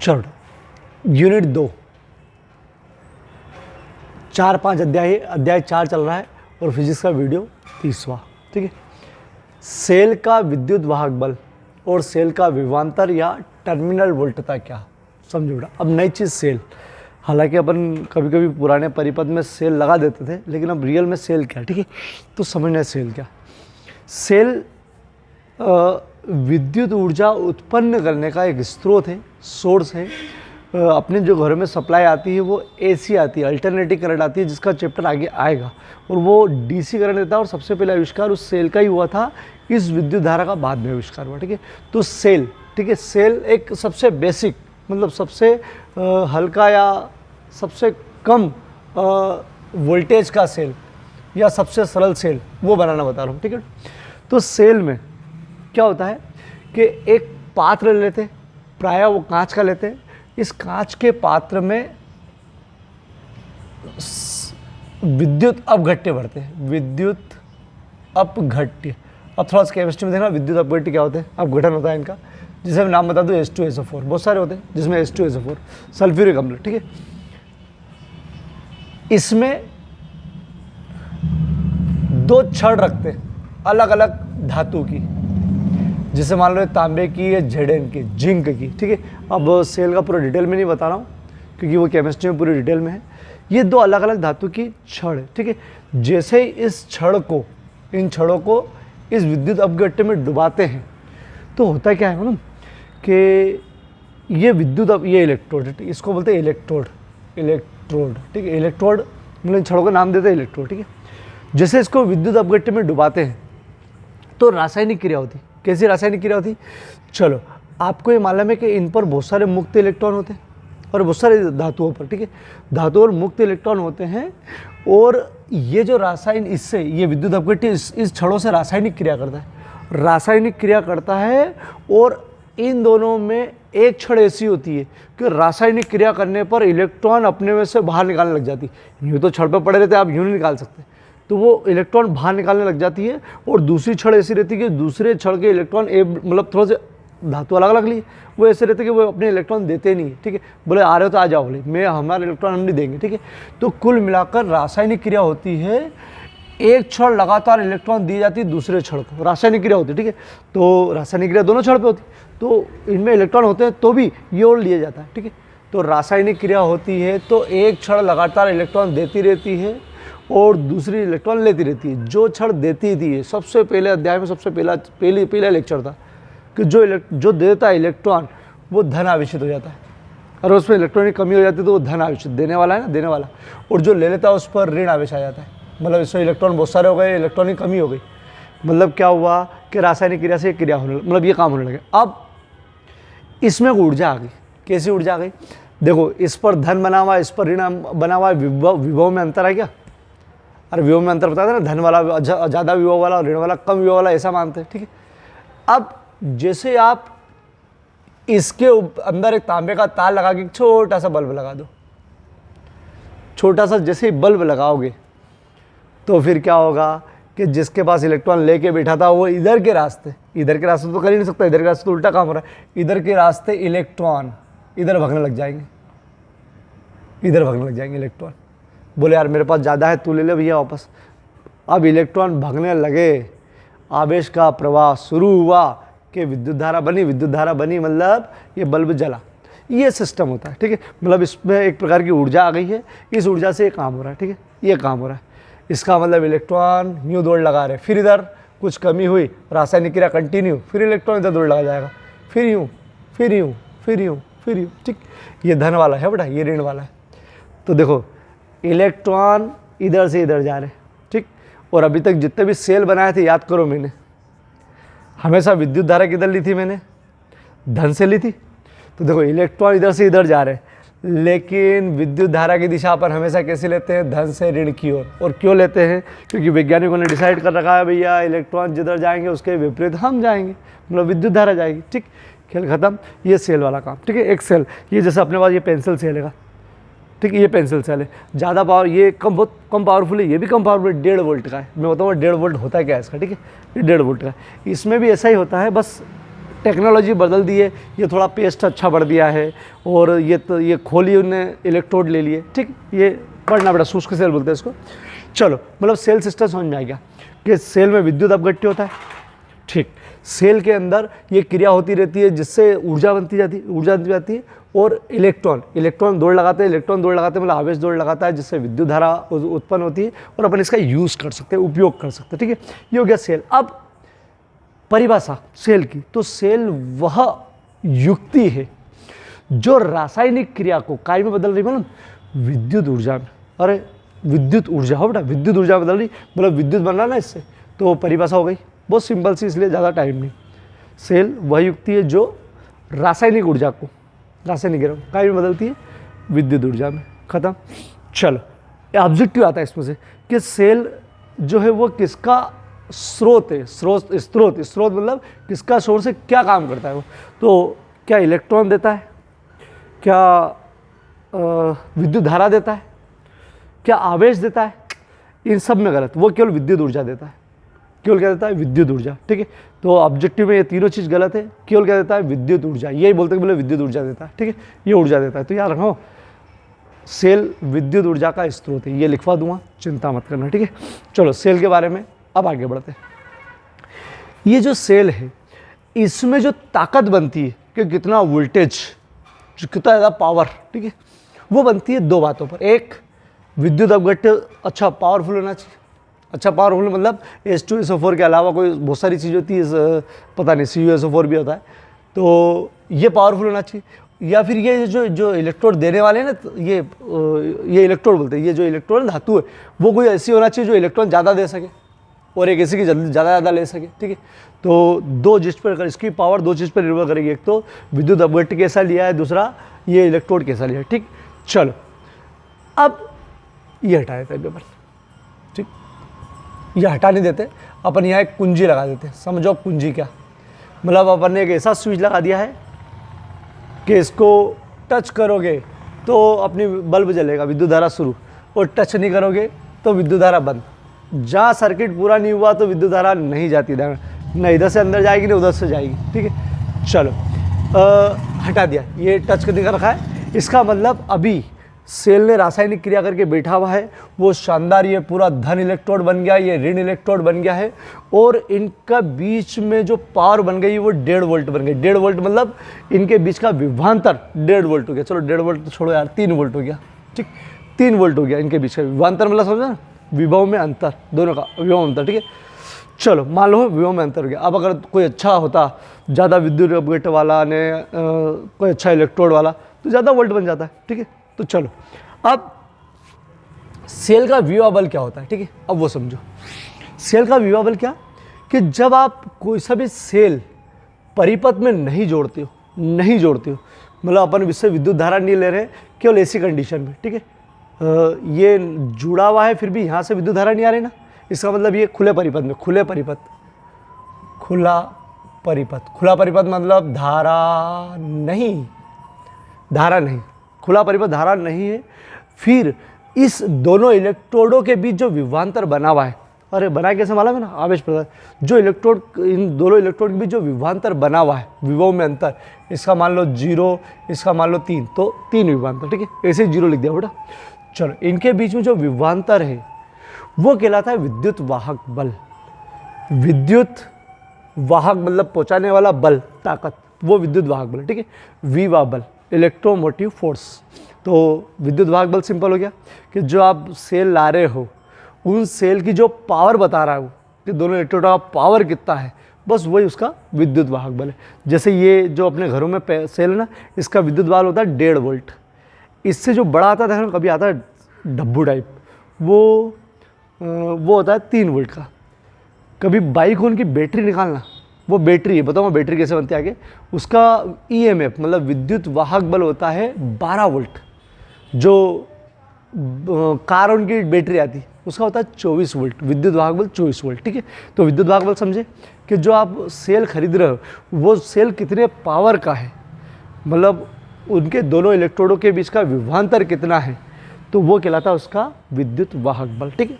चलो यूनिट 2 4-5 अध्याय 4 चल रहा है और फिजिक्स का वीडियो 30वां। ठीक है, सेल का विद्युत वाहक बल और सेल का विभवांतर या टर्मिनल वोल्टता क्या, समझो बेटा। अब नई चीज़ सेल, हालांकि अपन कभी कभी पुराने परिपथ में सेल लगा देते थे, लेकिन अब रियल में सेल क्या है। ठीक है, तो समझना है सेल क्या। सेल विद्युत ऊर्जा उत्पन्न करने का एक स्रोत है, सोर्स है। अपने जो घरों में सप्लाई आती है वो एसी आती है, अल्टरनेटिंग करंट आती है, जिसका चैप्टर आगे आएगा, और वो डीसी करंट देता है। और सबसे पहला आविष्कार उस सेल का ही हुआ था, इस विद्युत धारा का बाद में आविष्कार हुआ। ठीक है, तो सेल, ठीक है, सेल एक सबसे बेसिक, मतलब सबसे हल्का या सबसे कम वोल्टेज का सेल या सबसे सरल सेल वो बनाना बता रहा हूँ। ठीक है, तो सेल में क्या होता है कि एक पात्र लेते हैं, प्रायः वो कांच का लेते हैं। इस कांच के पात्र में विद्युत अपघट्य भरते हैं, विद्युत अपघट्य। अब थोड़ा सा केमिस्ट्री में देखना, विद्युत अपघट्य क्या होते हैं, अपघटन होता है इनका, जिसे मैं नाम बता दूं H2SO4, बहुत सारे होते हैं जिसमें H2SO4 सल्फ्यूरिक अम्ल। ठीक है, इसमें 2 छड़ रखते हैं अलग अलग धातु की, जिसे मान लो तांबे की या झेडेन की, जिंक की। ठीक है, अब सेल का पूरा डिटेल में नहीं बता रहा हूँ क्योंकि वो केमिस्ट्री में पूरी डिटेल में है। ये 2 अलग अलग धातु की छड़ है। ठीक है, जैसे ही इस छड़ को, इन छड़ों को इस विद्युत अपघट्य में डुबाते हैं तो होता क्या है मालूम कि ये विद्युत, ये इलेक्ट्रोड है, इसको बोलते हैं इलेक्ट्रोड। ठीक है, इलेक्ट्रोड मतलब इन छड़ों का नाम देते हैं इलेक्ट्रोड। ठीक है, जैसे इसको विद्युत अपघट्य में डुबाते हैं तो रासायनिक क्रिया होती। कैसी रासायनिक क्रिया होती, चलो आपको ये मालूम है कि इन पर बहुत सारे मुक्त इलेक्ट्रॉन होते हैं और बहुत सारे धातुओं पर। ठीक है, धातु और मुक्त इलेक्ट्रॉन होते हैं, और ये जो रासायन, इससे ये विद्युत अपघट्य इस छड़ों से रासायनिक क्रिया करता है, रासायनिक क्रिया करता है। और इन दोनों में एक छड़ ऐसी होती है कि रासायनिक क्रिया करने पर इलेक्ट्रॉन अपने में से बाहर निकालने लग जाती है। यूँ तो छड़ पर पड़े रहते, आप यूँ नहीं निकाल सकते, तो वो इलेक्ट्रॉन बाहर निकालने लग जाती है। और दूसरी छड़ ऐसी रहती है कि दूसरे छड़ के इलेक्ट्रॉन मतलब थोड़ा से धातु अलग अलग ली, वो ऐसे रहते कि वो अपने इलेक्ट्रॉन देते नहीं है। ठीक है, बोले आ रहे हो तो आ जाओ, बोले मैं हमारे इलेक्ट्रॉन हम नहीं देंगे। ठीक है, तो कुल मिलाकर रासायनिक क्रिया होती है, एक छड़ लगातार इलेक्ट्रॉन दी जाती है दूसरे छड़ को, रासायनिक क्रिया होती है। ठीक है, तो रासायनिक क्रिया दोनों छड़ पे होती है, तो इनमें इलेक्ट्रॉन होते हैं तो भी ये और लिया जाता है। ठीक है, तो रासायनिक क्रिया होती है तो एक छड़ लगातार इलेक्ट्रॉन देती रहती है और दूसरी इलेक्ट्रॉन लेती रहती है। जो छड़ देती थी, सबसे पहले अध्याय में सबसे पहला लेक्चर था कि जो देता है इलेक्ट्रॉन वो धन आवेशित हो जाता है, और उसमें इलेक्ट्रॉन की कमी हो जाती है तो वो धन आवेशित, देने वाला है ना, देने वाला, और जो ले लेता है उस पर ऋण आवेश आ जाता है। मतलब इसमें इलेक्ट्रॉन बहुत सारे हो गए, इलेक्ट्रॉन की कमी हो गई, मतलब क्या हुआ कि रासायनिक क्रिया से क्रिया होने, मतलब ये काम होने लगे। अब इसमें ऊर्जा आ गई। कैसी ऊर्जा आ गई, देखो इस पर धन बना हुआ है, इस पर ऋण बना हुआ है, विभव में अंतर है क्या? अरे विभव में अंतर बताते ना, धन वाला ज़्यादा विभव वाला, ऋण वाला कम विभव वाला, ऐसा मानते हैं। ठीक है, अब जैसे आप इसके अंदर एक तांबे का तार लगा के छोटा सा बल्ब लगा दो, छोटा सा जैसे ही बल्ब लगाओगे तो फिर क्या होगा कि जिसके पास इलेक्ट्रॉन लेके बैठा था वो इधर के रास्ते तो कर ही नहीं सकता, इधर के रास्ते तो उल्टा काम हो रहा है, इधर के रास्ते इलेक्ट्रॉन इधर भागने लग जाएंगे, इलेक्ट्रॉन। बोले यार मेरे पास ज़्यादा है, तू ले ले भैया वापस। अब इलेक्ट्रॉन भागने लगे, आवेश का प्रवाह शुरू हुआ कि विद्युत धारा बनी, मतलब ये बल्ब जला। ये सिस्टम होता है। ठीक है, मतलब इसमें एक प्रकार की ऊर्जा आ गई है, इस ऊर्जा से ये काम हो रहा है। ठीक है, ये काम हो रहा है, इसका मतलब इलेक्ट्रॉन यूँ दौड़ लगा रहे, फिर इधर कुछ कमी हुई, रासायनिक क्रिया कंटिन्यू, फिर इलेक्ट्रॉन इधर दौड़ लगा जाएगा, फिर यूँ। ठीक, ये धन वाला है बेटा, ये ऋण वाला है। तो देखो इलेक्ट्रॉन इधर से इधर जा रहे, ठीक। और अभी तक जितने भी सेल बनाए थे, याद करो, मैंने हमेशा विद्युत धारा किधर ली थी, मैंने धन से ली थी। तो देखो इलेक्ट्रॉन इधर से इधर जा रहे, लेकिन विद्युत धारा की दिशा पर हमेशा कैसे लेते हैं, धन से ऋण की ओर। और क्यों लेते हैं, क्योंकि वैज्ञानिकों ने डिसाइड कर रखा है भैया इलेक्ट्रॉन जिधर जाएंगे उसके विपरीत हम जाएंगे, मतलब विद्युत धारा जाएगी। ठीक, खेल खत्म। ये सेल वाला काम। ठीक है, एक सेल, ये जैसे अपने पास ये पेंसिल सेल है, ठीक है, ये पेंसिल सेल है, ज़्यादा पावर, ये बहुत कम पावरफुल है, ये भी कम पावरफुल है, 1.5 वोल्ट का है। मैं बताऊँ 1.5 वोल्ट होता है क्या इसका, ठीक है, ये 1.5 वोल्ट का है। इसमें भी ऐसा ही होता है, बस टेक्नोलॉजी बदल दी है, ये थोड़ा पेस्ट अच्छा बढ़ दिया है, और ये खोली उनने इलेक्ट्रोड ले लिए, ठीक। ये पढ़ना बेटा, शुष्क सेल बोलते हैं इसको। चलो, मतलब सेल सिस्टम समझ में आ गया कि सेल में विद्युत अपघट्य होता है, ठीक। सेल के अंदर ये क्रिया होती रहती है जिससे ऊर्जा बनती जाती है, और इलेक्ट्रॉन दौड़ लगाते हैं, मतलब आवेश दौड़ लगाता है, जिससे विद्युत धारा उत्पन्न होती है, और अपन इसका यूज़ कर सकते हैं, उपयोग कर सकते हैं, ठीक है। ये हो गया सेल। अब परिभाषा सेल की, तो सेल वह युक्ति है जो रासायनिक क्रिया को काय में बदल रही, मतलब विद्युत ऊर्जा में। अरे विद्युत ऊर्जा हो बेटा, विद्युत ऊर्जा बदल रही, मतलब विद्युत बन रहा ना इससे, तो परिभाषा हो गई, बहुत सिंपल सी, इसलिए ज़्यादा टाइम नहीं। सेल वह युक्ति है जो रासायनिक ऊर्जा को, रासायनिक क्रिया को काय में बदलती है, विद्युत ऊर्जा में। खत्म। चलो, ऑब्जेक्टिव आता है इसमें से कि सेल जो है वो किसका स्रोत है, स्रोत मतलब किसका सोर्स है, क्या काम करता है वो। तो क्या इलेक्ट्रॉन देता है, क्या विद्युत धारा देता है, क्या आवेश देता है, इन सब में गलत। वो केवल विद्युत ऊर्जा देता है, केवल क्या देता है, विद्युत ऊर्जा, ठीक है। तो ऑब्जेक्टिव में ये तीनों चीज़ गलत है, केवल क्या देता है, विद्युत ऊर्जा। यही बोलते हैं बोले विद्युत ऊर्जा देता है, ठीक है, ये ऊर्जा देता है। तो याद रखो, सेल विद्युत ऊर्जा का स्रोत है, ये लिखवा दूंगा, चिंता मत करना, ठीक है। चलो, सेल के बारे में अब आगे बढ़ते हैं। ये जो सेल है, इसमें जो ताकत बनती है कि कितना वोल्टेज, कितना ज़्यादा पावर, ठीक है, वो बनती है दो बातों पर। एक, विद्युत अपघट्य अच्छा पावरफुल होना चाहिए। अच्छा पावरफुल मतलब H2SO4 के अलावा कोई बहुत सारी चीज़ होती है, पता नहीं CuSO4 भी होता है, तो ये पावरफुल होना चाहिए। या फिर ये जो इलेक्ट्रोड देने वाले हैं ना, ये इलेक्ट्रोड बोलते हैं, ये जो इलेक्ट्रोड धातु है, वो कोई ऐसी होना चाहिए जो इलेक्ट्रॉन ज़्यादा दे सके और एक ऐसी की ज़्यादा ले सके, ठीक है। तो दो चीज़ पर, इसकी पावर दो चीज़ पर निर्भर करेगी। एक तो विद्युत अपघट्य कैसा लिया है, दूसरा ये इलेक्ट्रोड कैसा लिया है, ठीक। चलो, अब ये हटा देते हैं पेपर, ठीक। ये हटा नहीं देते, अपन यहाँ एक कुंजी लगा देते हैं। समझो कुंजी क्या, मतलब अपन ने एक ऐसा स्विच लगा दिया है कि इसको टच करोगे तो अपनी बल्ब जलेगा, विद्युत धारा शुरू, और टच नहीं करोगे तो विद्युत धारा बंद। जहाँ सर्किट पूरा नहीं हुआ तो विद्युत धारा नहीं जाती, न इधर से अंदर जाएगी न उधर से जाएगी, ठीक है। चलो, हटा दिया, ये टच करने का रखा है। इसका मतलब अभी सेल ने रासायनिक क्रिया करके बैठा हुआ है, वो शानदार, ये पूरा धन इलेक्ट्रोड बन गया, ये ऋण इलेक्ट्रोड बन गया है, और इनका बीच में जो पावर बन गई वो 1.5 वोल्ट बन गई। 1.5 वोल्ट मतलब इनके बीच का विभवांतर 1.5 वोल्ट हो गया। चलो 1.5 वोल्ट तो छोड़ो यार, 3 वोल्ट हो गया, ठीक। 3 वोल्ट हो गया इनके बीच का विभवांतर, मतलब समझा ना, विभव में अंतर, दोनों का विभव अंतर, ठीक है। चलो, मान लो विभव में अंतर हो गया। अब अगर कोई अच्छा होता, ज़्यादा विद्युत अपघट्य वाला ने कोई अच्छा इलेक्ट्रोड वाला, तो ज़्यादा वोल्ट बन जाता है, ठीक है। तो चलो, अब सेल का विभव बल क्या होता है, ठीक है, अब वो समझो। सेल का विभव बल क्या, कि जब आप कोई सा भी सेल परिपथ में नहीं जोड़ते हो, मतलब अपन इससे विद्युत धारा नहीं ले रहे, केवल ऐसी कंडीशन में, ठीक है। ये जुड़ा हुआ है, फिर भी यहाँ से विद्युत धारा नहीं आ रही ना, इसका मतलब ये खुले परिपथ में, खुला परिपथ मतलब धारा नहीं, खुला परिपथ धारा नहीं है। फिर इस दोनों इलेक्ट्रोडों के बीच जो विभवांतर बना हुआ है, अरे बना कैसे मालूम है ना, आवेश प्रदान, जो इलेक्ट्रोड, इन दोनों इलेक्ट्रोड के बीच जो विभवांतर बना हुआ है, विभव में अंतर, इसका मान लो 0, इसका मान लो 3, तो 3 विभवांतर, ठीक है, ऐसे 0 लिख दिया बेटा। चलो, इनके बीच में जो विभवांतर है वो कहलाता है विद्युत वाहक बल। विद्युत वाहक मतलब पहुंचाने वाला बल, ताकत, वो विद्युत वाहक बल, ठीक है। विवा बल, इलेक्ट्रोमोटिव फोर्स। तो विद्युत वाहक बल सिंपल हो गया कि जो आप सेल ला रहे हो, उन सेल की जो पावर बता रहा है वो, कि दोनों इलेक्ट्रोड का पावर कितना है, बस वही उसका विद्युत वाहक बल है। जैसे ये जो अपने घरों में सेल है ना, इसका विद्युत बल होता है 1.5 वोल्ट। इससे जो बड़ा आता था, कभी आता है डब्बू टाइप, वो होता है 3 वोल्ट का। कभी बाइक हो, उनकी बैटरी निकालना, वो बैटरी है, बताओ बैटरी कैसे बनती है आगे, उसका EMF मतलब विद्युत वाहक बल होता है 12 वोल्ट। जो कार उनकी बैटरी आती है उसका होता है 24 वोल्ट, विद्युत वाहक बल 24 वोल्ट, ठीक है। तो विद्युत वाहक बल समझे कि जो आप सेल खरीद रहे हो, वो सेल कितने पावर का है, मतलब उनके दोनों इलेक्ट्रोडों के बीच का विभवांतर कितना है, तो वो कहलाता है उसका विद्युत वाहक बल, ठीक है।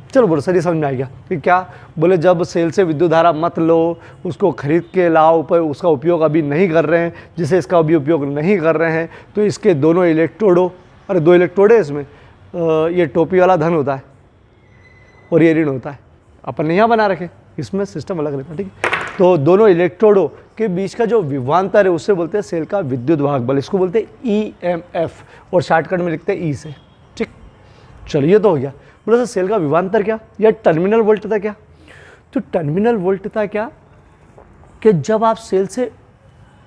चलो बोलो सर ये समझ में आ गया कि क्या बोले, जब सेल से विद्युत धारा मत लो, उसको खरीद के लाओ, पर उसका उपयोग अभी नहीं कर रहे हैं, जिसे इसका अभी उपयोग नहीं कर रहे हैं, तो इसके दोनों इलेक्ट्रोडों, अरे 2 इलेक्ट्रोड है इसमें, ये टोपी वाला धन होता है और ये ऋण होता है, अपन ने यहाँ बना रखे, इसमें सिस्टम अलग रहता है, ठीक है। तो दोनों इलेक्ट्रोडों के बीच का जो विभवांतर है उसे बोलते हैं सेल का विद्युत वाहक बल, इसको बोलते हैं EMF, और शॉर्टकट में लिखते हैं E से, ठीक। चलो ये तो हो गया। बोला सर सेल का विभवांतर क्या या टर्मिनल वोल्टता क्या? तो टर्मिनल वोल्टता क्या कि जब आप सेल से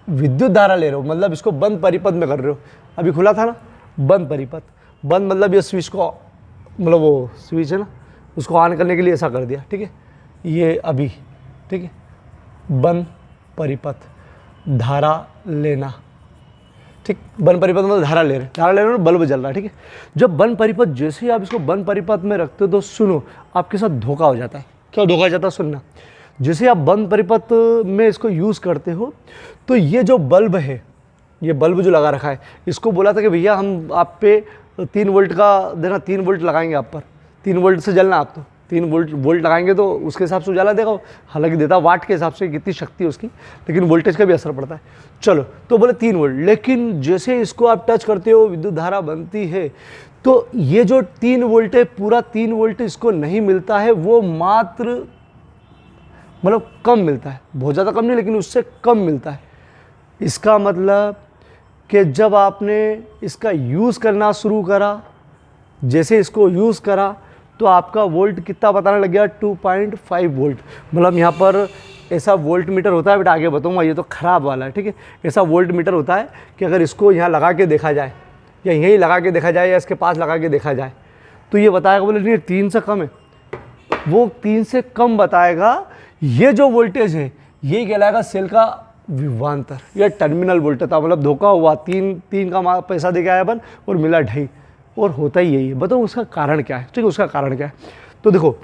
विद्युत धारा ले रहे हो, मतलब इसको बंद परिपथ में कर रहे हो, अभी खुला था ना, बंद परिपथ, बंद मतलब ये स्विच को, मतलब वो स्विच है ना, उसको ऑन करने के लिए ऐसा कर दिया, ठीक है, ये अभी, ठीक है, बंद परिपथ, धारा लेना, ठीक, बंद परिपथ मतलब धारा ले रहे हो, बल्ब जल रहा है, ठीक है। जब बंद परिपथ, जैसे ही आप इसको बंद परिपथ में रखते हो तो सुनो, आपके साथ धोखा हो जाता है। क्या धोखा हो जाता है? सुनना, जैसे आप बंद परिपथ में इसको यूज़ करते हो तो ये जो बल्ब है, ये बल्ब जो लगा रखा है, इसको बोला था कि भैया हम आप पे 3 वोल्ट का देना, 3 वोल्ट लगाएंगे आप पर, 3 वोल्ट से जलना, आप तो 3 वोल्ट लगाएंगे तो उसके हिसाब से उजाला देगा, हालांकि देता वाट के हिसाब से कितनी शक्ति है उसकी, लेकिन वोल्टेज का भी असर पड़ता है। चलो तो बोले 3 वोल्ट, लेकिन जैसे इसको आप टच करते हो विद्युत धारा बनती है, तो ये जो 3 वोल्ट है, पूरा 3 वोल्ट इसको नहीं मिलता है, वो मात्र मतलब कम मिलता है, बहुत ज़्यादा कम नहीं, लेकिन उससे कम मिलता है। इसका मतलब कि जब आपने इसका यूज़ करना शुरू करा, जैसे इसको यूज़ करा तो आपका वोल्ट कितना बताने लग गया, 2.5 वोल्ट। मतलब यहाँ पर ऐसा वोल्ट मीटर होता है, बेटा आगे बताऊँगा, ये तो ख़राब वाला है, ठीक है। ऐसा वोल्ट मीटर होता है कि अगर इसको यहाँ लगा के देखा जाए, या यहीं लगा के देखा जाए, या इसके पास लगा के देखा जाए, तो ये बताएगा बोले नहीं 3 से कम है, वो 3 से कम बताएगा। ये जो वोल्टेज है ये कहलाएगा सेल का विभवांतर या टर्मिनल वोल्टता। मतलब धोखा हुआ, 3 का पैसा दे के आया अपन और मिला 2.5, और होता ही यही है। बताओ उसका कारण क्या है, ठीक है, उसका कारण क्या है। तो देखो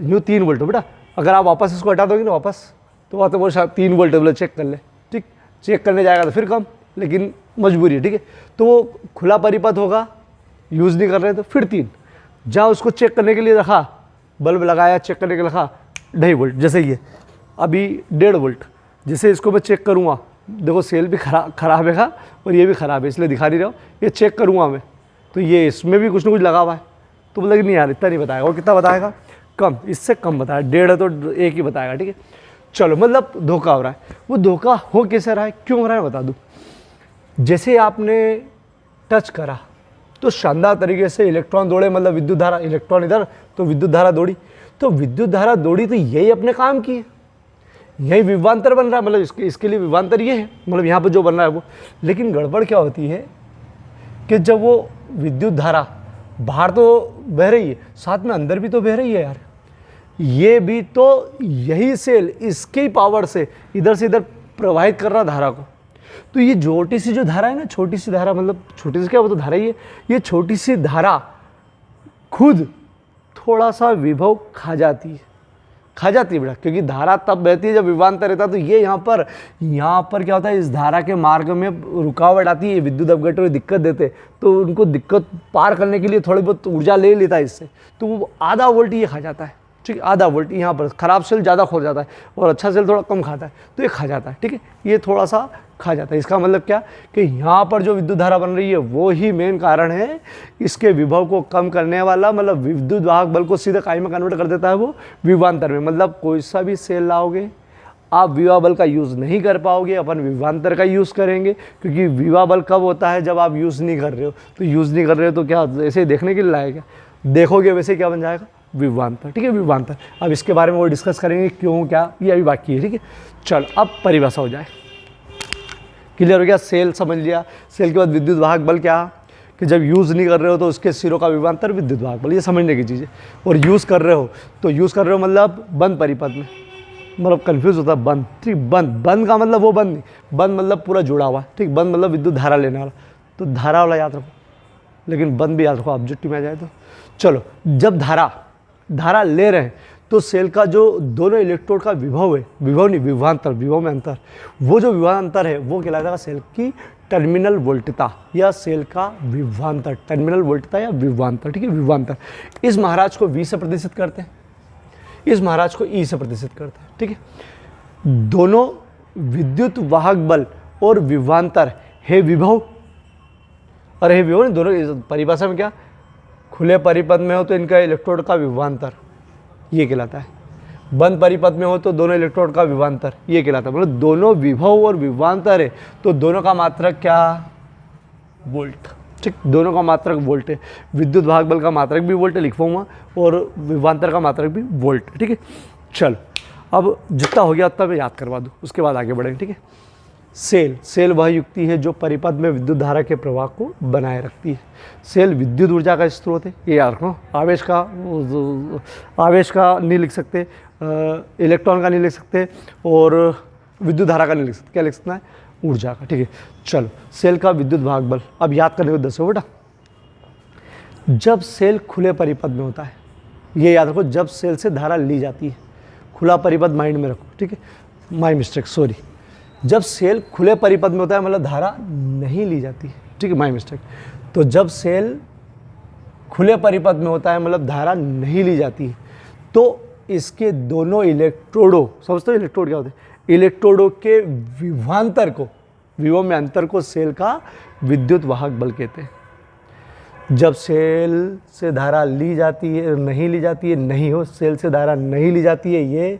यूँ 3 वोल्ट हो बेटा, अगर आप वापस इसको हटा दोगे ना वापस, तो वहाँ तो वो 3 वोल्ट बोले चेक कर ले, ठीक, चेक करने जाएगा तो फिर कम, लेकिन मजबूरी है, ठीक है। तो वो खुला परिपथ होगा, यूज़ नहीं कर रहे तो फिर 3, जहाँ उसको चेक करने के लिए रखा, बल्ब लगाया, चेक करने के लिए रखा 2.5 वोल्ट, जैसे ये अभी 1.5 वोल्ट, जैसे इसको मैं चेक करूँगा, देखो सेल भी खराब है और ये भी ख़राब है, इसलिए दिखा नहीं रहा हूँ, ये चेक करूँगा मैं, तो ये इसमें भी कुछ ना कुछ लगा हुआ है, तो बोला कि नहीं यार इतना नहीं बताएगा, और कितना बताएगा, कम, इससे कम बताया, 1.5 है तो 1 ही बताएगा, ठीक है। चलो मतलब धोखा हो रहा है। वो धोखा हो कैसे रहा है, क्यों हो रहा है बता दूँ। जैसे आपने टच करा तो शानदार तरीके से इलेक्ट्रॉन दौड़े, मतलब विद्युत धारा, इलेक्ट्रॉन इधर तो विद्युत धारा दौड़ी, तो विद्युत धारा दौड़ी तो यही अपने काम की है, यही विभवांतर बन रहा है, मतलब इसके लिए विभवांतर ये है, मतलब यहाँ पर जो बन रहा है वो। लेकिन गड़बड़ क्या होती है कि जब वो विद्युत धारा बाहर तो बह रही है, साथ में अंदर भी तो बह रही है यार, ये भी तो यही सेल इसकी पावर से इधर से इधर प्रवाहित कर रहा धारा को। तो ये छोटी सी जो धारा है ना, छोटी सी धारा, मतलब छोटी सी क्या, वो तो धारा ही है, ये छोटी सी धारा खुद थोड़ा सा विभव खा जाती है बेटा, क्योंकि धारा तब बहती है जब विभवांतर रहता है। तो ये यहाँ पर क्या होता है, इस धारा के मार्ग में रुकावट आती है, विद्युत अपघटन दिक्कत देते, तो उनको दिक्कत पार करने के लिए थोड़ी बहुत ऊर्जा ले लेता है इससे, तो वो आधा वोल्ट ये खा जाता है, ठीक है, आधा वोल्ट यहाँ पर। खराब सेल ज़्यादा खो जाता है और अच्छा सेल थोड़ा कम खाता है, तो ये खा जाता है, ठीक है, ये थोड़ा सा खा जाता है। इसका मतलब क्या कि यहाँ पर जो विद्युत धारा बन रही है वो ही मेन कारण है इसके विभव को कम करने वाला, मतलब विद्युत वाहक बल को सीधे काई में कन्वर्ट कर देता है वो विभवांतर में। मतलब कोई सा भी सेल लाओगे आप विभव बल का यूज़ नहीं कर पाओगे, अपन विभवांतर का यूज़ करेंगे, क्योंकि विभव बल कब होता है, जब आप यूज़ नहीं कर रहे हो। तो यूज़ नहीं कर रहे हो तो क्या ऐसे देखने के लिए लाएगा, देखोगे वैसे क्या बन जाएगा, विभवांतर, ठीक है, विभवांतर। अब इसके बारे में वो डिस्कस करेंगे क्यों क्या, ये अभी बाकी है, ठीक है। चलो अब परिभाषा हो जाए, क्लियर हो गया। सेल समझ लिया, सेल के बाद विद्युत वाहक बल क्या कि जब यूज़ नहीं कर रहे हो तो उसके सिरों का विभवांतर विद्युत वाहक बल, ये समझने की चीज़ है। और यूज़ कर रहे हो तो यूज़ कर रहे हो मतलब बंद परिपथ में, मतलब कन्फ्यूज़ होता है बंद, ठीक, बंद का मतलब वो बंद नहीं, बंद मतलब पूरा जुड़ा हुआ, ठीक, बंद मतलब विद्युत धारा लेने वाला, तो धारा वाला याद रखो, लेकिन बंद भी याद रखो ऑब्जेक्टिव में आ जाए तो। चलो जब धारा ले रहे हैं तो सेल का जो दोनों इलेक्ट्रोड का विभव है, विभव नहीं विभवांतर, विभव में अंतर, वो जो विभवांतर है वो कहलाता है सेल की टर्मिनल वोल्टता या सेल का विभवांतर, टर्मिनल वोल्टता या विभवांतर, ठीक है, विभवांतर। इस महाराज को V से प्रदर्शित करते हैं, इस महाराज को E से प्रदर्शित करते हैं, ठीक है। दोनों विद्युत वाहक बल और विभवांतर है विभव और है विभव, दोनों परिभाषा में क्या, खुले परिपथ में हो तो इनका इलेक्ट्रोड का विभवांतर ये कहलाता है, बंद परिपथ में हो तो दोनों इलेक्ट्रोड का विभवांतर ये कहलाता है। मतलब दोनों विभव और विभवांतर है तो दोनों का मात्रक क्या, वोल्ट, ठीक, दोनों का मात्रक वोल्ट है। विद्युत वाहक बल का मात्रक भी वोल्ट है, लिखवाऊंगा, और विभवांतर का मात्रक भी वोल्ट है, ठीक है। चल अब जितना हो गया उतना मैं याद करवा दूँ, उसके बाद आगे बढ़ेंगे, ठीक है। सेल वह युक्ति है जो परिपथ में विद्युत धारा के प्रवाह को बनाए रखती है। सेल विद्युत ऊर्जा का स्रोत है, ये याद रखो। आवेश का नहीं लिख सकते, इलेक्ट्रॉन का नहीं लिख सकते, और विद्युत धारा का नहीं लिख सकते, क्या लिख सकना है, ऊर्जा का, ठीक है। चलो, सेल का विद्युत वाहक बल अब याद करने को 10 हो बेटा। जब सेल खुले परिपथ में होता है, ये याद रखो, जब सेल से धारा ली जाती है, खुला परिपथ माइंड में रखो, ठीक है, माई मिस्टेक, सॉरी। जब सेल खुले परिपथ में होता है मतलब धारा नहीं ली जाती है, ठीक है, माई मिस्टेक। तो जब सेल खुले परिपथ में होता है मतलब धारा नहीं ली जाती है, तो इसके दोनों इलेक्ट्रोडों, समझते हो इलेक्ट्रोड क्या होते हैं, इलेक्ट्रोडों के विभवांतर को, विभव में अंतर को सेल का विद्युत वाहक बल कहते हैं। जब सेल से धारा ली जाती है, नहीं ली जाती है, नहीं हो, सेल से धारा नहीं ली जाती है ये,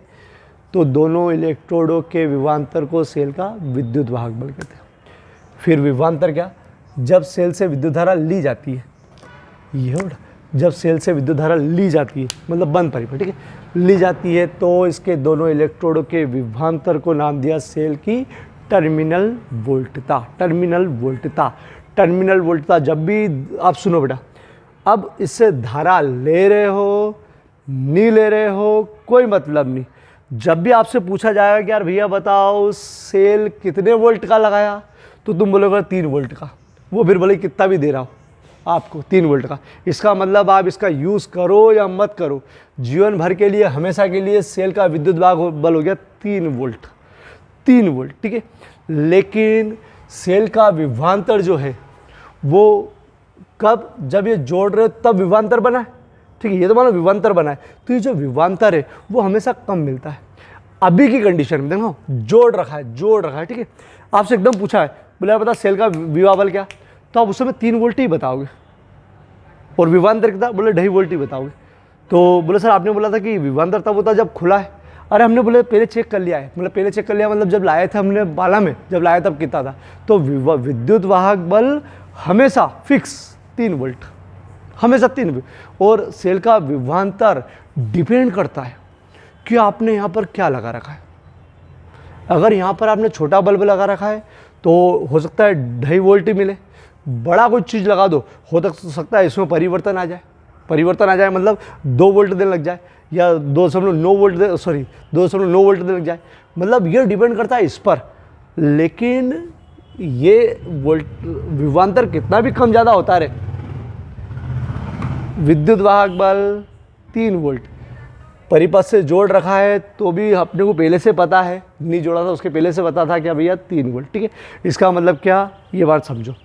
तो दोनों इलेक्ट्रोडों के विभवांतर को सेल का विद्युत वाहक बल कहते हैं। फिर विभवांतर क्या, जब सेल से विद्युत धारा ली जाती है, ये जब सेल से विद्युत धारा ली जाती है मतलब बंद परिपथ, ठीक है, ली जाती है, तो इसके दोनों इलेक्ट्रोडों के विभवांतर को नाम दिया सेल की टर्मिनल वोल्टता। टर्मिनल वोल्टता, टर्मिनल वोल्टता। जब भी आप सुनो बेटा, अब इससे धारा ले रहे हो नहीं ले रहे हो कोई मतलब नहीं, जब भी आपसे पूछा जाएगा कि यार भैया बताओ सेल कितने वोल्ट का लगाया, तो तुम बोलोगे 3 वोल्ट का, वो फिर भले कितना भी दे रहा हो आपको 3 वोल्ट का। इसका मतलब आप इसका यूज़ करो या मत करो, जीवन भर के लिए, हमेशा के लिए सेल का विद्युत वाहक बल हो गया 3 वोल्ट, 3 वोल्ट, ठीक है। लेकिन सेल का विभवांतर जो है वो कब, जब ये जोड़ रहे तब विभवांतर बना है, ठीक है, ये तो मानो विभवांतर बना है, तो ये जो विभवांतर है वो हमेशा कम मिलता है। अभी की कंडीशन में देखो जोड़ रखा है, ठीक है। आपसे एकदम पूछा है, बोले बता सेल का विभव बल क्या, तो आप उस समय 3 वोल्ट ही बताओगे, और विभवांतर कितना, बोले 2.5 वोल्ट ही बताओगे। तो बोले सर आपने बोला था कि विभवांतर तब होता जब खुला है, अरे हमने बोले पहले चेक कर लिया है, मतलब पहले चेक कर लिया मतलब जब लाए थे हमने बाला में, जब लाया तब कितना था। तो विद्युत वाहक बल हमेशा फिक्स 3 वोल्ट, हमेशा 3 वोल्ट, और सेल का विभवांतर डिपेंड करता है कि आपने यहाँ पर क्या लगा रखा है। अगर यहाँ पर आपने छोटा बल्ब लगा रखा है तो हो सकता है 2.5 वोल्ट ही मिले, बड़ा कोई चीज़ लगा दो, हो सकता है इसमें परिवर्तन आ जाए, मतलब 2 वोल्ट देने लग जाए, या 2.9 वोल्ट 2.9 वोल्ट देने लग जाए, मतलब ये डिपेंड करता है इस पर। लेकिन ये वोल्ट विभवांतर कितना भी कम ज़्यादा होता रहे, विद्युत वाहक बल 3 वोल्ट, परिपथ से जोड़ रखा है तो भी अपने को पहले से पता है, नहीं जोड़ा था उसके पहले से पता था क्या भैया 3 वोल्ट, ठीक है। इसका मतलब क्या, ये बात समझो,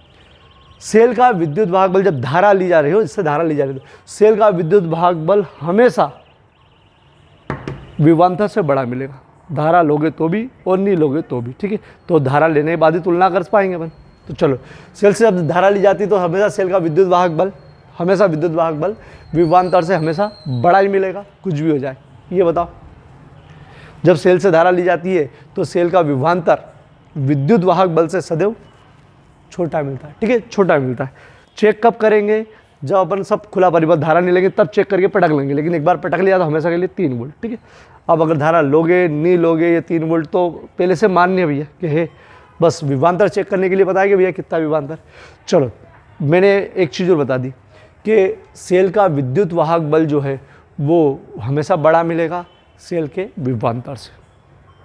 सेल का विद्युत वाहक बल जब धारा ली जा रही हो, इससे धारा ली जा रही हो, सेल का विद्युत वाहक बल हमेशा विभवांतर से बड़ा मिलेगा, धारा लोगे तो भी और नहीं लोगे तो भी, ठीक है। तो धारा लेने के बाद ही तुलना कर पाएंगे अपन। तो चलो, सेल से जब धारा ली जाती तो हमेशा सेल का विद्युत वाहक बल, हमेशा विद्युत वाहक बल विभवांतर से हमेशा बड़ा ही मिलेगा, कुछ भी हो जाए। ये बताओ, जब सेल से धारा ली जाती है तो सेल का विभवांतर विद्युत वाहक बल से सदैव छोटा मिलता है, ठीक है, छोटा मिलता है। चेक कब करेंगे, जब अपन सब खुला परिपथ धारा नहीं लेंगे तब चेक करके पटक लेंगे, लेकिन एक बार पटक लिया तो हमेशा के लिए 3 वोल्ट, ठीक है। अब अगर धारा लोगे नहीं लोगे ये 3 वोल्ट तो पहले से मान्य भैया कि है, बस विभवांतर चेक करने के लिए बताया कि भैया कितना विभवांतर। चलो, मैंने एक चीज़ और बता दी कि सेल का विद्युत वाहक बल जो है वो हमेशा बड़ा मिलेगा सेल के विभवांतर से।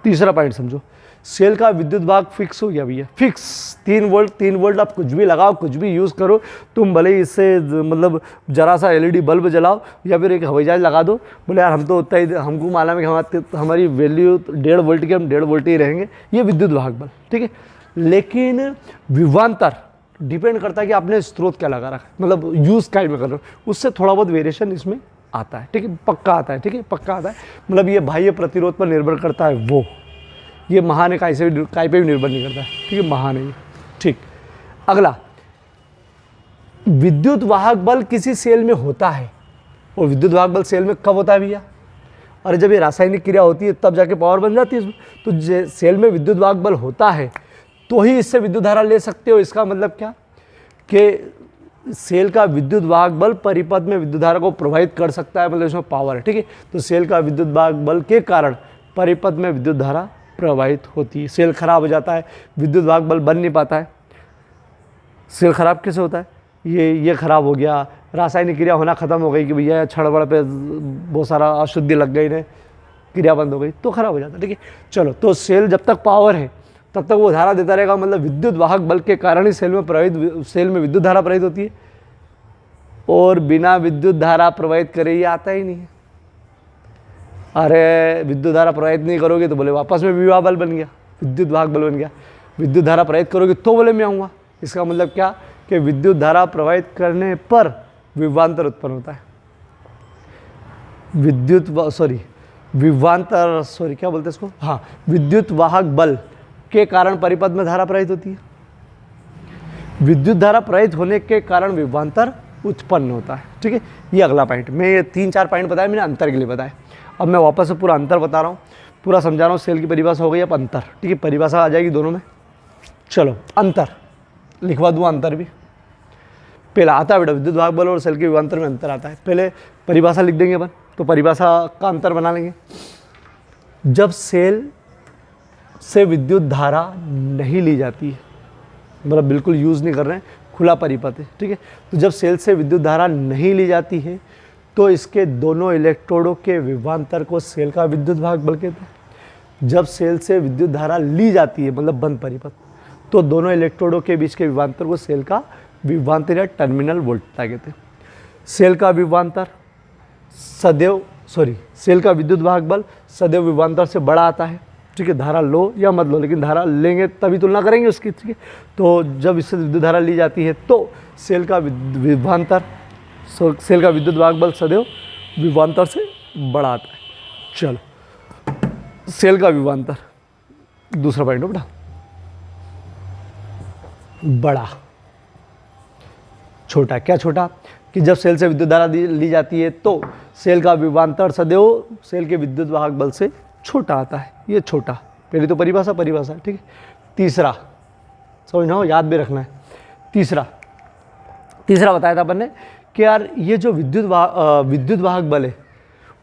तीसरा पॉइंट समझो, सेल का विद्युत वाहक फिक्स हो गया भैया, फिक्स 3 वोल्ट, आप कुछ भी लगाओ, कुछ भी यूज़ करो, तुम भले ही इससे मतलब जरा सा LED बल्ब जलाओ या फिर एक हवाई जहाज लगा दो, बोले यार हम तो उतना ही, हमको मालूम है कि हमारी वैल्यू 1.5 वोल्ट की, हम 1.5 वोल्ट ही रहेंगे, ये विद्युत वाहक बल, ठीक है। लेकिन विभवांतर डिपेंड करता है कि आपने स्रोत क्या लगा रखा है, मतलब यूज़ काइंड में कर रहे हो, उससे थोड़ा बहुत वेरिएशन इसमें आता है, ठीक है, पक्का आता है, ठीक है, पक्का आता है। मतलब ये बाह्य प्रतिरोध पर निर्भर करता है, वो ये महान है, काय पे भी निर्भर नहीं करता है, ठीक है, महान है ये, ठीक। अगला, विद्युत वाहक बल किसी सेल में होता है, और विद्युत वाहक बल सेल में कब होता है भैया? अरे जब ये रासायनिक क्रिया होती है तब जाके पावर बन जाती है इसमें। तो सेल में विद्युत वाहक बल होता है तो ही इससे विद्युत धारा ले सकते हो। इसका मतलब क्या कि सेल का विद्युत वाहक बल परिपथ में विद्युत धारा को प्रभावित कर सकता है, मतलब इसमें पावर है, ठीक है। तो सेल का विद्युत वाहक बल के कारण परिपथ में विद्युत धारा प्रवाहित होती है। सेल खराब हो जाता है, विद्युत वाहक बल बन नहीं पाता है। सेल खराब कैसे होता है? ये खराब हो गया, रासायनिक क्रिया होना खत्म हो गई कि भैया छड़बड़ पे बहुत सारा अशुद्धि लग गई, ने क्रिया बंद हो गई तो खराब हो जाता है, ठीक है। चलो, तो सेल जब तक पावर है तब तक वो धारा देता रहेगा, मतलब विद्युत वाहक बल के कारण ही सेल में विद्युत धारा प्रवाहित होती है, और बिना विद्युत धारा प्रवाहित करे ये आता ही नहीं है। अरे विद्युत धारा प्रवाहित नहीं करोगे तो बोले वापस में विवाह बल बन गया, विद्युत वाहक बल बन गया। विद्युत धारा प्रवाहित करोगे तो बोले मैं आऊँगा। इसका मतलब क्या कि विद्युत धारा प्रवाहित करने पर विभवांतर उत्पन्न होता है। क्या बोलते हैं इसको, हाँ, विद्युत वाहक बल के कारण परिपथ में धारा प्रवाहित होती है। विद्युत धारा प्रवाहित होने के कारण विभवांतर उत्पन्न होता है, ठीक है। ये अगला पॉइंट, मैं ये 3-4 पॉइंट बताया मैंने अंतर के लिए बताया। अब मैं वापस से पूरा अंतर बता रहा हूँ, पूरा समझा रहा हूँ। सेल की परिभाषा हो गई, अब अंतर, ठीक है, परिभाषा आ जाएगी दोनों में। चलो, अंतर लिखवा दूँ, अंतर भी पहला आता है बेटा, विद्युत वाहक बल और सेल के विभवांतर में अंतर आता है। पहले परिभाषा लिख देंगे अपन, तो परिभाषा का अंतर बना लेंगे। जब सेल से विद्युत धारा नहीं ली जाती है, मतलब बिल्कुल यूज़ नहीं कर रहे हैं, खुला परिपथ है, ठीक है। तो जब सेल से विद्युत धारा नहीं ली जाती है तो इसके दोनों इलेक्ट्रोडों के विभवांतर को सेल का विद्युत वाहक बल कहते हैं। जब सेल से विद्युत धारा ली जाती है, मतलब बंद परिपथ, तो दोनों इलेक्ट्रोडों के बीच के विभवांतर को सेल का विभवांतर या टर्मिनल वोल्टता कहते हैं। सेल का विद्युत वाहक बल सदैव विभवांतर से बड़ा आता है, ठीक है। धारा लो या मत लो, लेकिन धारा लेंगे तभी तुलना करेंगे उसकी, ठीक है। तो जब इससे विद्युत धारा ली जाती है तो सेल का विद्युत वाहक बल सदैव विभवांतर से बड़ा आता है। चलो, सेल का विभवांतर, दूसरा पॉइंट हो बेटा, बड़ा छोटा। क्या छोटा? कि जब सेल से विद्युत धारा ली जाती है तो सेल का विभवांतर सदैव सेल के विद्युत वाहक बल से छोटा आता है। ये छोटा, पहले तो परिभाषा, ठीक है। तीसरा समझना हो, याद भी रखना है। तीसरा बताया था अपन ने कि यार ये जो विद्युत वाहक बल है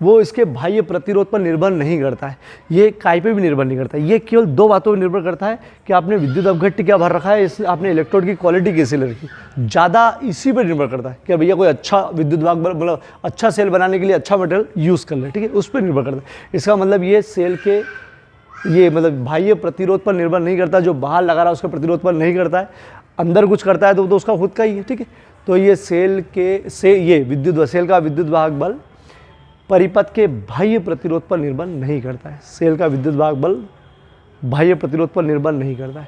वो इसके बाह्य प्रतिरोध पर निर्भर नहीं करता है, ये काय पे भी निर्भर नहीं करता है। ये केवल 2 बातों पर निर्भर करता है कि आपने विद्युत अपघट्य क्या भर रखा है, आपने इलेक्ट्रोड की क्वालिटी कैसी रखी, ज़्यादा इसी पर निर्भर करता है कि भैया कोई अच्छा विद्युत वाहक बल, मतलब अच्छा सेल बनाने के लिए अच्छा मटेरियल यूज़ कर ले, ठीक है, उस पर निर्भर करता है। इसका मतलब ये सेल के मतलब बाह्य प्रतिरोध पर निर्भर नहीं करता, जो बाहर लगा रहा है उसके प्रतिरोध पर नहीं करता है। अंदर कुछ करता है तो उसका खुद का ही है, ठीक है। तो ये सेल का विद्युत वाहक बल परिपथ के बाह्य प्रतिरोध पर निर्भर नहीं करता है। सेल का विद्युत वाहक बल बाह्य प्रतिरोध पर निर्भर नहीं करता है।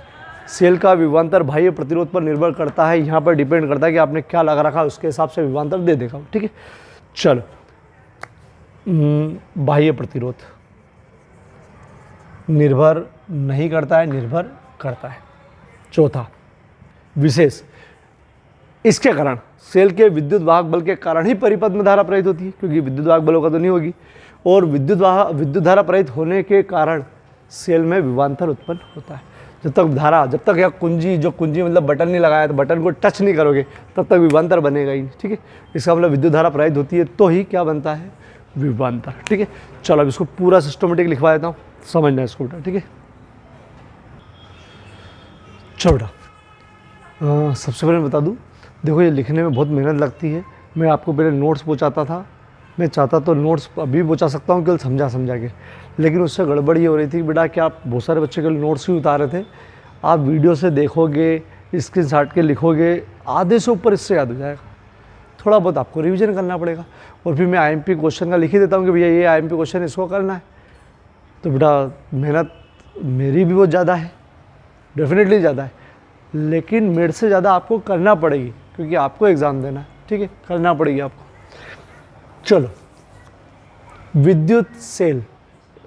सेल का विभवांतर बाह्य प्रतिरोध पर निर्भर करता है, यहाँ पर डिपेंड करता है कि आपने क्या लगा रखा है, उसके हिसाब से विभवांतर दे देगा, ठीक है। चलो, बाह्य प्रतिरोध निर्भर नहीं करता है, निर्भर करता है। चौथा, विशेष, इसके कारण सेल के विद्युत वाहक बल के कारण ही परिपथ में धारा प्रवाहित होती है, क्योंकि विद्युत वाहक बलों का तो नहीं होगी। और विद्युत धारा प्रवाहित होने के कारण सेल में विभवांतर उत्पन्न होता है। जब तक यह कुंजी मतलब बटन नहीं लगाया, तो बटन को टच नहीं करोगे तब तक विभवांतर बनेगा ही नहीं, ठीक है। इसका मतलब विद्युत धारा प्रवाहित होती है तो ही क्या बनता है, विभवांतर, ठीक है। चलो, अब इसको पूरा सिस्टमेटिक लिखवा देता हूँ, समझना है इसको बेटा, ठीक है। चलो बेटा, सबसे पहले बता दूँ, देखो ये लिखने में बहुत मेहनत लगती है। मैं आपको पहले नोट्स पहुँचाता था, मैं चाहता तो नोट्स अभी पहुँचा सकता हूँ केवल समझा के, लेकिन उससे गड़बड़ ये हो रही थी बेटा कि आप बहुत सारे बच्चे के लिए नोट्स ही उतारे थे। आप वीडियो से देखोगे, स्क्रीनशॉट के लिखोगे, आधे से ऊपर इससे याद हो जाएगा। थोड़ा बहुत आपको रिवीजन करना पड़ेगा, और फिर मैं IMP क्वेश्चन का लिख ही देता हूँ कि भैया ये IMP क्वेश्चन इसको करना है। तो बेटा मेहनत मेरी भी बहुत ज़्यादा है, डेफिनेटली ज़्यादा है, लेकिन मेरे से ज़्यादा आपको करना पड़ेगी क्योंकि आपको एग्ज़ाम देना है, ठीक है, करना पड़ेगी आपको। चलो, विद्युत सेल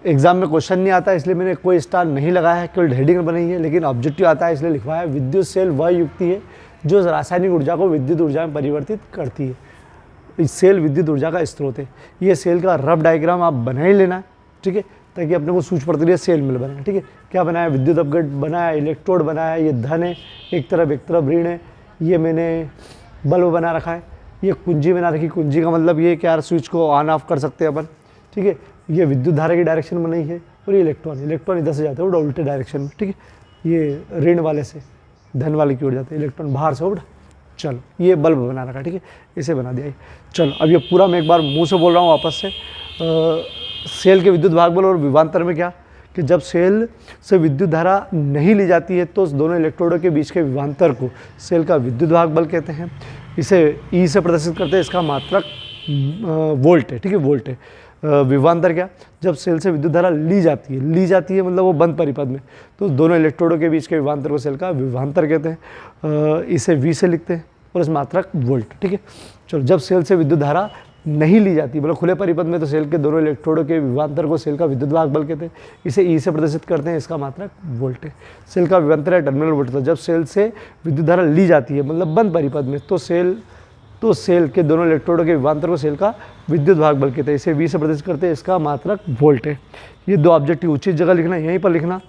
एग्जाम में क्वेश्चन नहीं आता इसलिए मैंने कोई स्टार नहीं लगाया है, केवल हेडिंग बनाई है, लेकिन ऑब्जेक्टिव आता है इसलिए लिखवाया है। विद्युत सेल वह युक्ति है जो रासायनिक ऊर्जा को विद्युत ऊर्जा में परिवर्तित करती है। इस सेल विद्युत ऊर्जा का स्रोत है। ये सेल का रफ डायग्राम आप बना ही लेना, ठीक है, ताकि अपने को सूझ पड़ती रहे सेल मिल बना, ठीक है। क्या बनाया, विद्युत अपघट बनाया, इलेक्ट्रोड बनाया, ये धन है एक तरफ ऋण है, ये मैंने बल्ब बना रखा है, ये कुंजी बना रखी। कुंजी का मतलब ये क्या, स्विच को ऑन ऑफ कर सकते हैं अपन, ठीक है। ये विद्युत धारा की डायरेक्शन बनाई है, और ये इलेक्ट्रॉन इधर से जाते हैं उल्टे डायरेक्शन में, ठीक है। ये ऋण वाले से धन वाले की ओर जाते हैं, इलेक्ट्रॉन बाहर से उड़ा। चलो, ये बल्ब बना रखा, ठीक है, इसे बना दिया। चलो, अब ये पूरा मैं एक बार मुंह से बोल रहा हूँ वापस से। सेल के विद्युत भाग बल और विभवांतर में क्या कि जब सेल से विद्युत धारा नहीं ली जाती है तो दोनों इलेक्ट्रोडों के बीच के विभवांतर को सेल का विद्युत भाग बल कहते हैं। इसे ई से प्रदर्शित करते हैं, इसका मात्रक वोल्ट है, ठीक है, वोल्ट है। विभवांतर क्या, जब सेल से विद्युत धारा ली जाती है मतलब वो बंद परिपथ में, तो दोनों इलेक्ट्रोडों के बीच के विभवांतर को सेल का विभवांतर कहते हैं। इसे वी से लिखते हैं और इस मात्रक वोल्ट, ठीक है। चलो, जब सेल से विद्युत धारा नहीं ली जाती मतलब खुले परिपथ में, तो सेल के दोनों इलेक्ट्रोडों के विभवांतर को सेल का विद्युत भाग बल कहते हैं। इसे ई से प्रदर्शित करते हैं, इसका मात्रक वोल्ट है। सेल का विभवांतर है टर्मिनल वोल्टेज। जब सेल से विद्युत धारा ली जाती है मतलब बंद परिपथ में, तो सेल के दोनों इलेक्ट्रोडों के विभवांतर को सेल का विद्युत भाग बल कहते हैं। इसे वी से प्रदर्शित करते हैं, इसका मात्रक वोल्ट है। ये दो ऑब्जेक्टिव उचित जगह लिखना, यहीं पर लिखना।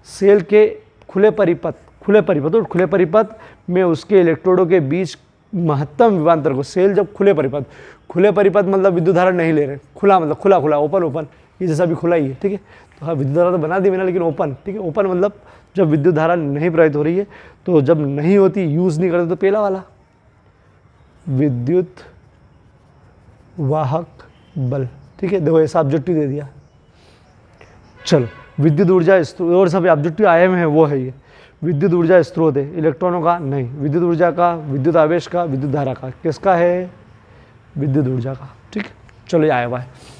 सेल के खुले परिपथ में उसके इलेक्ट्रोडों के बीच महत्तम विभवांतर को सेल जब खुले परिपथ मतलब विद्युत धारा नहीं ले रहे, खुला मतलब खुला ओपन, ये जैसा भी खुला ही है, ठीक है। तो हाँ, विद्युत धारा तो बना दी मैंने, लेकिन ओपन, ठीक है। ओपन मतलब जब विद्युत धारा नहीं प्रवाहित हो रही है, तो जब नहीं होती, यूज़ नहीं करते, तो पहला वाला विद्युत वाहक बल, ठीक है। देखो ऐसा ऑब्जेक्टिव दे दिया। चलो, विद्युत ऊर्जा स्रोत और सब ऑब्जेक्टिव आए में है, वो है ये विद्युत ऊर्जा स्रोत है। इलेक्ट्रॉनों का नहीं, विद्युत ऊर्जा का, विद्युत आवेश का, विद्युत धारा का। किसका है, विद्युत ऊर्जा का, ठीक है। चलो, ये आया हुआ है।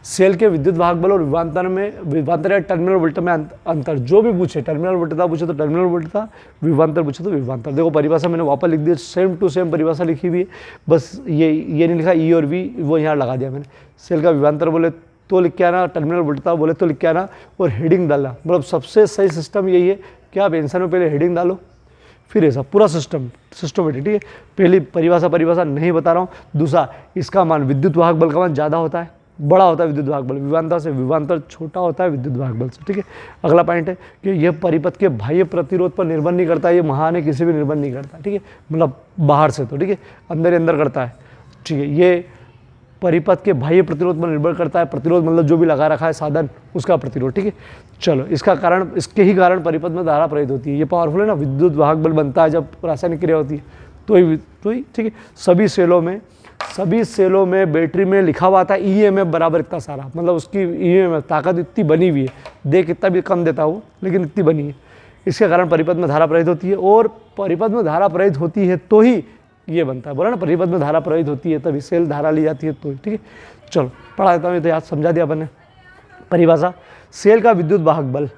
सेल के विद्युत भाग बल और विभवांतर या टर्मिनल वोल्टेज में अंतर जो भी पूछे, टर्मिनल वोल्टेज पूछे तो टर्मिनल वोल्टेज, विभवांतर पूछे तो विभवांतर। देखो परिभाषा मैंने वापस लिख दी, सेम टू सेम परिभाषा लिखी हुई है, बस ये नहीं लिखा ई और वी, वो यहाँ लगा दिया मैंने। सेल का विभवांतर बोले तो लिख के आना, टर्मिनल वोल्टेज बोले तो लिख के आना, और हेडिंग डालना। मतलब सबसे सही सिस्टम यही है कि आप आंसर में पहले हेडिंग डालो, फिर ऐसा पूरा सिस्टमेटिक, ठीक है। पहली परिभाषा नहीं बता रहा हूँ। दूसरा, इसका मान विद्युत वाहक बल का मान ज़्यादा होता है, बड़ा होता है विद्युत भाग बल, विभवांतर से विभवांतर छोटा होता है विद्युत भाग बल से, ठीक है। अगला पॉइंट है कि यह परिपथ के बाह्य प्रतिरोध पर निर्भर नहीं करता, ये महान है, किसी भी निर्भर नहीं करता, ठीक है, मतलब बाहर से तो, ठीक है, अंदर ही अंदर करता है, ठीक है। ये परिपथ के बाह्य प्रतिरोध पर निर्भर करता है। प्रतिरोध मतलब जो भी लगा रखा है साधन, उसका प्रतिरोध, ठीक है। चलो, इसके ही कारण परिपथ में धारा प्रवाहित होती है। ये पावरफुल है ना, विद्युत वाहक बल बनता है जब रासायनिक क्रिया होती है, तो ही, ठीक है। सभी सेलों में बैटरी में लिखा हुआ था ईएमएफ बराबर इतना सारा, मतलब उसकी ईएमएफ ताकत इतनी बनी हुई है, देख इतना भी कम देता हो लेकिन इतनी बनी है। इसके कारण परिपथ में धारा प्रवाहित होती है, और परिपथ में धारा प्रवाहित होती है तो ही ये बनता है, बोला ना, परिपथ में धारा प्रवाहित होती है तभी सेल धारा ली जाती है, तो ही, ठीक है। चलो, पढ़ा देता हूँ, तो याद समझा दिया अपन ने। परिभाषा, सेल का विद्युत वाहक बल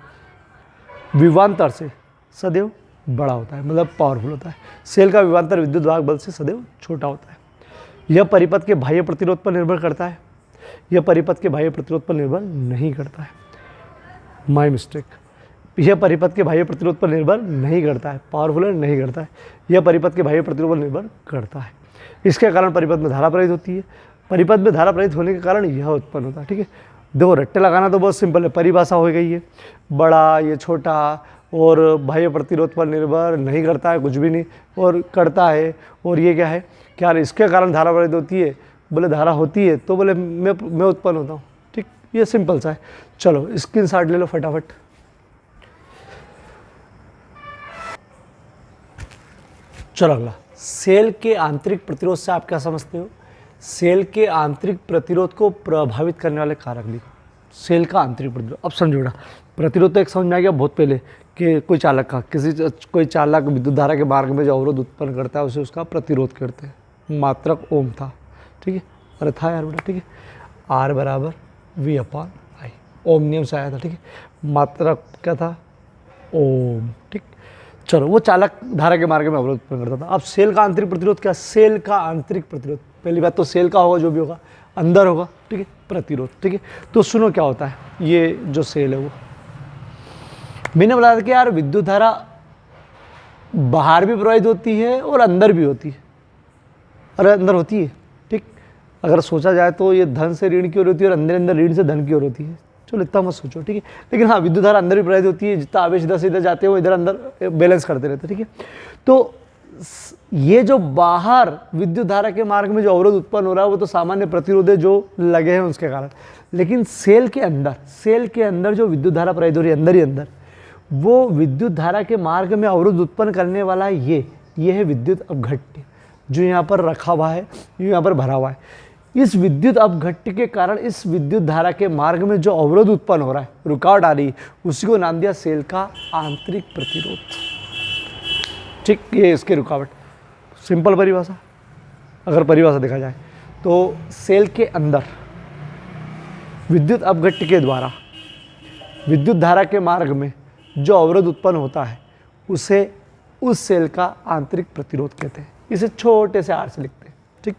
विभवांतर से सदैव बड़ा होता है, मतलब पावरफुल होता है। सेल का विभवांतर विद्युत वाहक बल से सदैव छोटा होता है। यह परिपथ के बाह्य प्रतिरोध पर निर्भर करता है, यह परिपथ के बाह्य प्रतिरोध पर निर्भर नहीं करता है। माय मिस्टेक, यह परिपथ के बाह्य प्रतिरोध पर निर्भर नहीं करता है, पावरफुल नहीं करता है, यह परिपथ के बाह्य प्रतिरोध पर निर्भर करता है। इसके कारण परिपथ में धारा प्रवाहित होती है। परिपथ में धारा प्रवाहित होने के कारण यह उत्पन्न होता है, ठीक है। देखो, रट्टे लगाना तो बहुत सिंपल है, परिभाषा हो गई है, बड़ा, ये छोटा, और बाह्य प्रतिरोध पर निर्भर नहीं करता है, कुछ भी नहीं, और करता है, और ये क्या है, क्या इसके कारण धारा प्रवाहित होती है, बोले धारा होती है तो बोले मैं उत्पन्न होता हूँ, ठीक, ये सिंपल सा है। चलो, स्क्रीनशॉट ले लो फटाफट। चलो अगला, सेल के आंतरिक प्रतिरोध से आप क्या समझते हो? सेल के आंतरिक प्रतिरोध को प्रभावित करने वाले कारक लिखो। सेल का आंतरिक प्रतिरोध, अब समझोड़ा, प्रतिरोध तो एक समझ में आ गया बहुत पहले कि कोई चालक विद्युत धारा के मार्ग में जो अवरोध उत्पन्न करता है उसे उसका प्रतिरोध करते हैं। मात्रक ओम था, ठीक है, अरे था यार बेटा, ठीक है, R बराबर V/I, ओम नियम से आया था, ठीक है। मात्रक क्या था? ओम, ठीक। चलो, वो चालक धारा के मार्ग में अवरोध उत्पन्न करता था। अब सेल का आंतरिक प्रतिरोध क्या? सेल का आंतरिक प्रतिरोध, पहली बात तो सेल का होगा, जो भी होगा अंदर होगा, ठीक है, प्रतिरोध, ठीक है। तो सुनो क्या होता है, ये जो सेल है वो मैंने बोला था कि यार विद्युत धारा बाहर भी प्रवाहित होती है और अंदर भी होती है, अरे अंदर होती है, ठीक। अगर सोचा जाए तो ये धन से ऋण की ओर होती है और अंदर अंदर ऋण से धन की ओर होती है। चलो इतना मत सोचो, ठीक है। लेकिन हाँ, विद्युत धारा अंदर भी प्रवाहित होती है, जितना आवेश इधर से इधर जाते हैं वो इधर अंदर बैलेंस करते रहते हैं, ठीक है। तो ये जो बाहर विद्युत धारा के मार्ग में जो अवरोध उत्पन्न हो रहा है वो तो सामान्य प्रतिरोध है जो लगे हैं उसके कारण। लेकिन सेल के अंदर जो विद्युत धारा प्रवाहित हो रही है अंदर ही अंदर, वो विद्युत धारा के मार्ग में अवरोध उत्पन्न करने वाला ये है विद्युत अपघट्य, जो यहाँ पर रखा हुआ है, यहाँ पर भरा हुआ है। इस विद्युत अपघट्य के कारण इस विद्युत धारा के मार्ग में जो अवरोध उत्पन्न हो रहा है, रुकावट आ रही है, उसी को नाम दिया सेल का आंतरिक प्रतिरोध, ठीक। ये इसके रुकावट, सिंपल परिभाषा। अगर परिभाषा देखा जाए तो सेल के अंदर विद्युत अपघट्य के द्वारा विद्युत धारा के मार्ग में जो अवरोध उत्पन्न होता है उसे उस सेल का आंतरिक प्रतिरोध कहते हैं। इसे छोटे से आर से लिखते हैं, ठीक,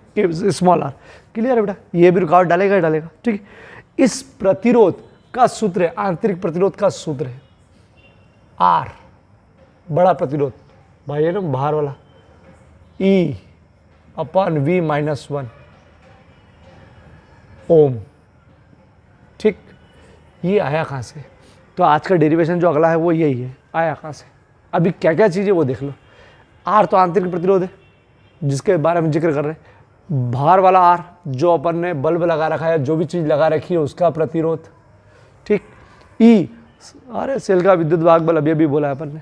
स्मॉल आर। क्लियर है बेटा? ये भी रुकावट डालेगा ही डालेगा, ठीक। इस प्रतिरोध का सूत्र है, आंतरिक प्रतिरोध का सूत्र है आर, बड़ा प्रतिरोध भाई है ना बाहर वाला, E/V-1 ओम, ठीक। ये आया कहाँ से? तो आज का डेरिवेशन जो अगला है वो यही है, आया कहाँ से। अभी क्या क्या चीज़ है वो देख लो। आर तो आंतरिक प्रतिरोध है जिसके बारे में जिक्र कर रहे हैं। बाहर वाला आर जो अपन ने बल्ब लगा रखा है, जो भी चीज़ लगा रखी है उसका प्रतिरोध, ठीक। ई, अरे सेल का विद्युत वाहक बल, अभी अभी बोला है अपन ने।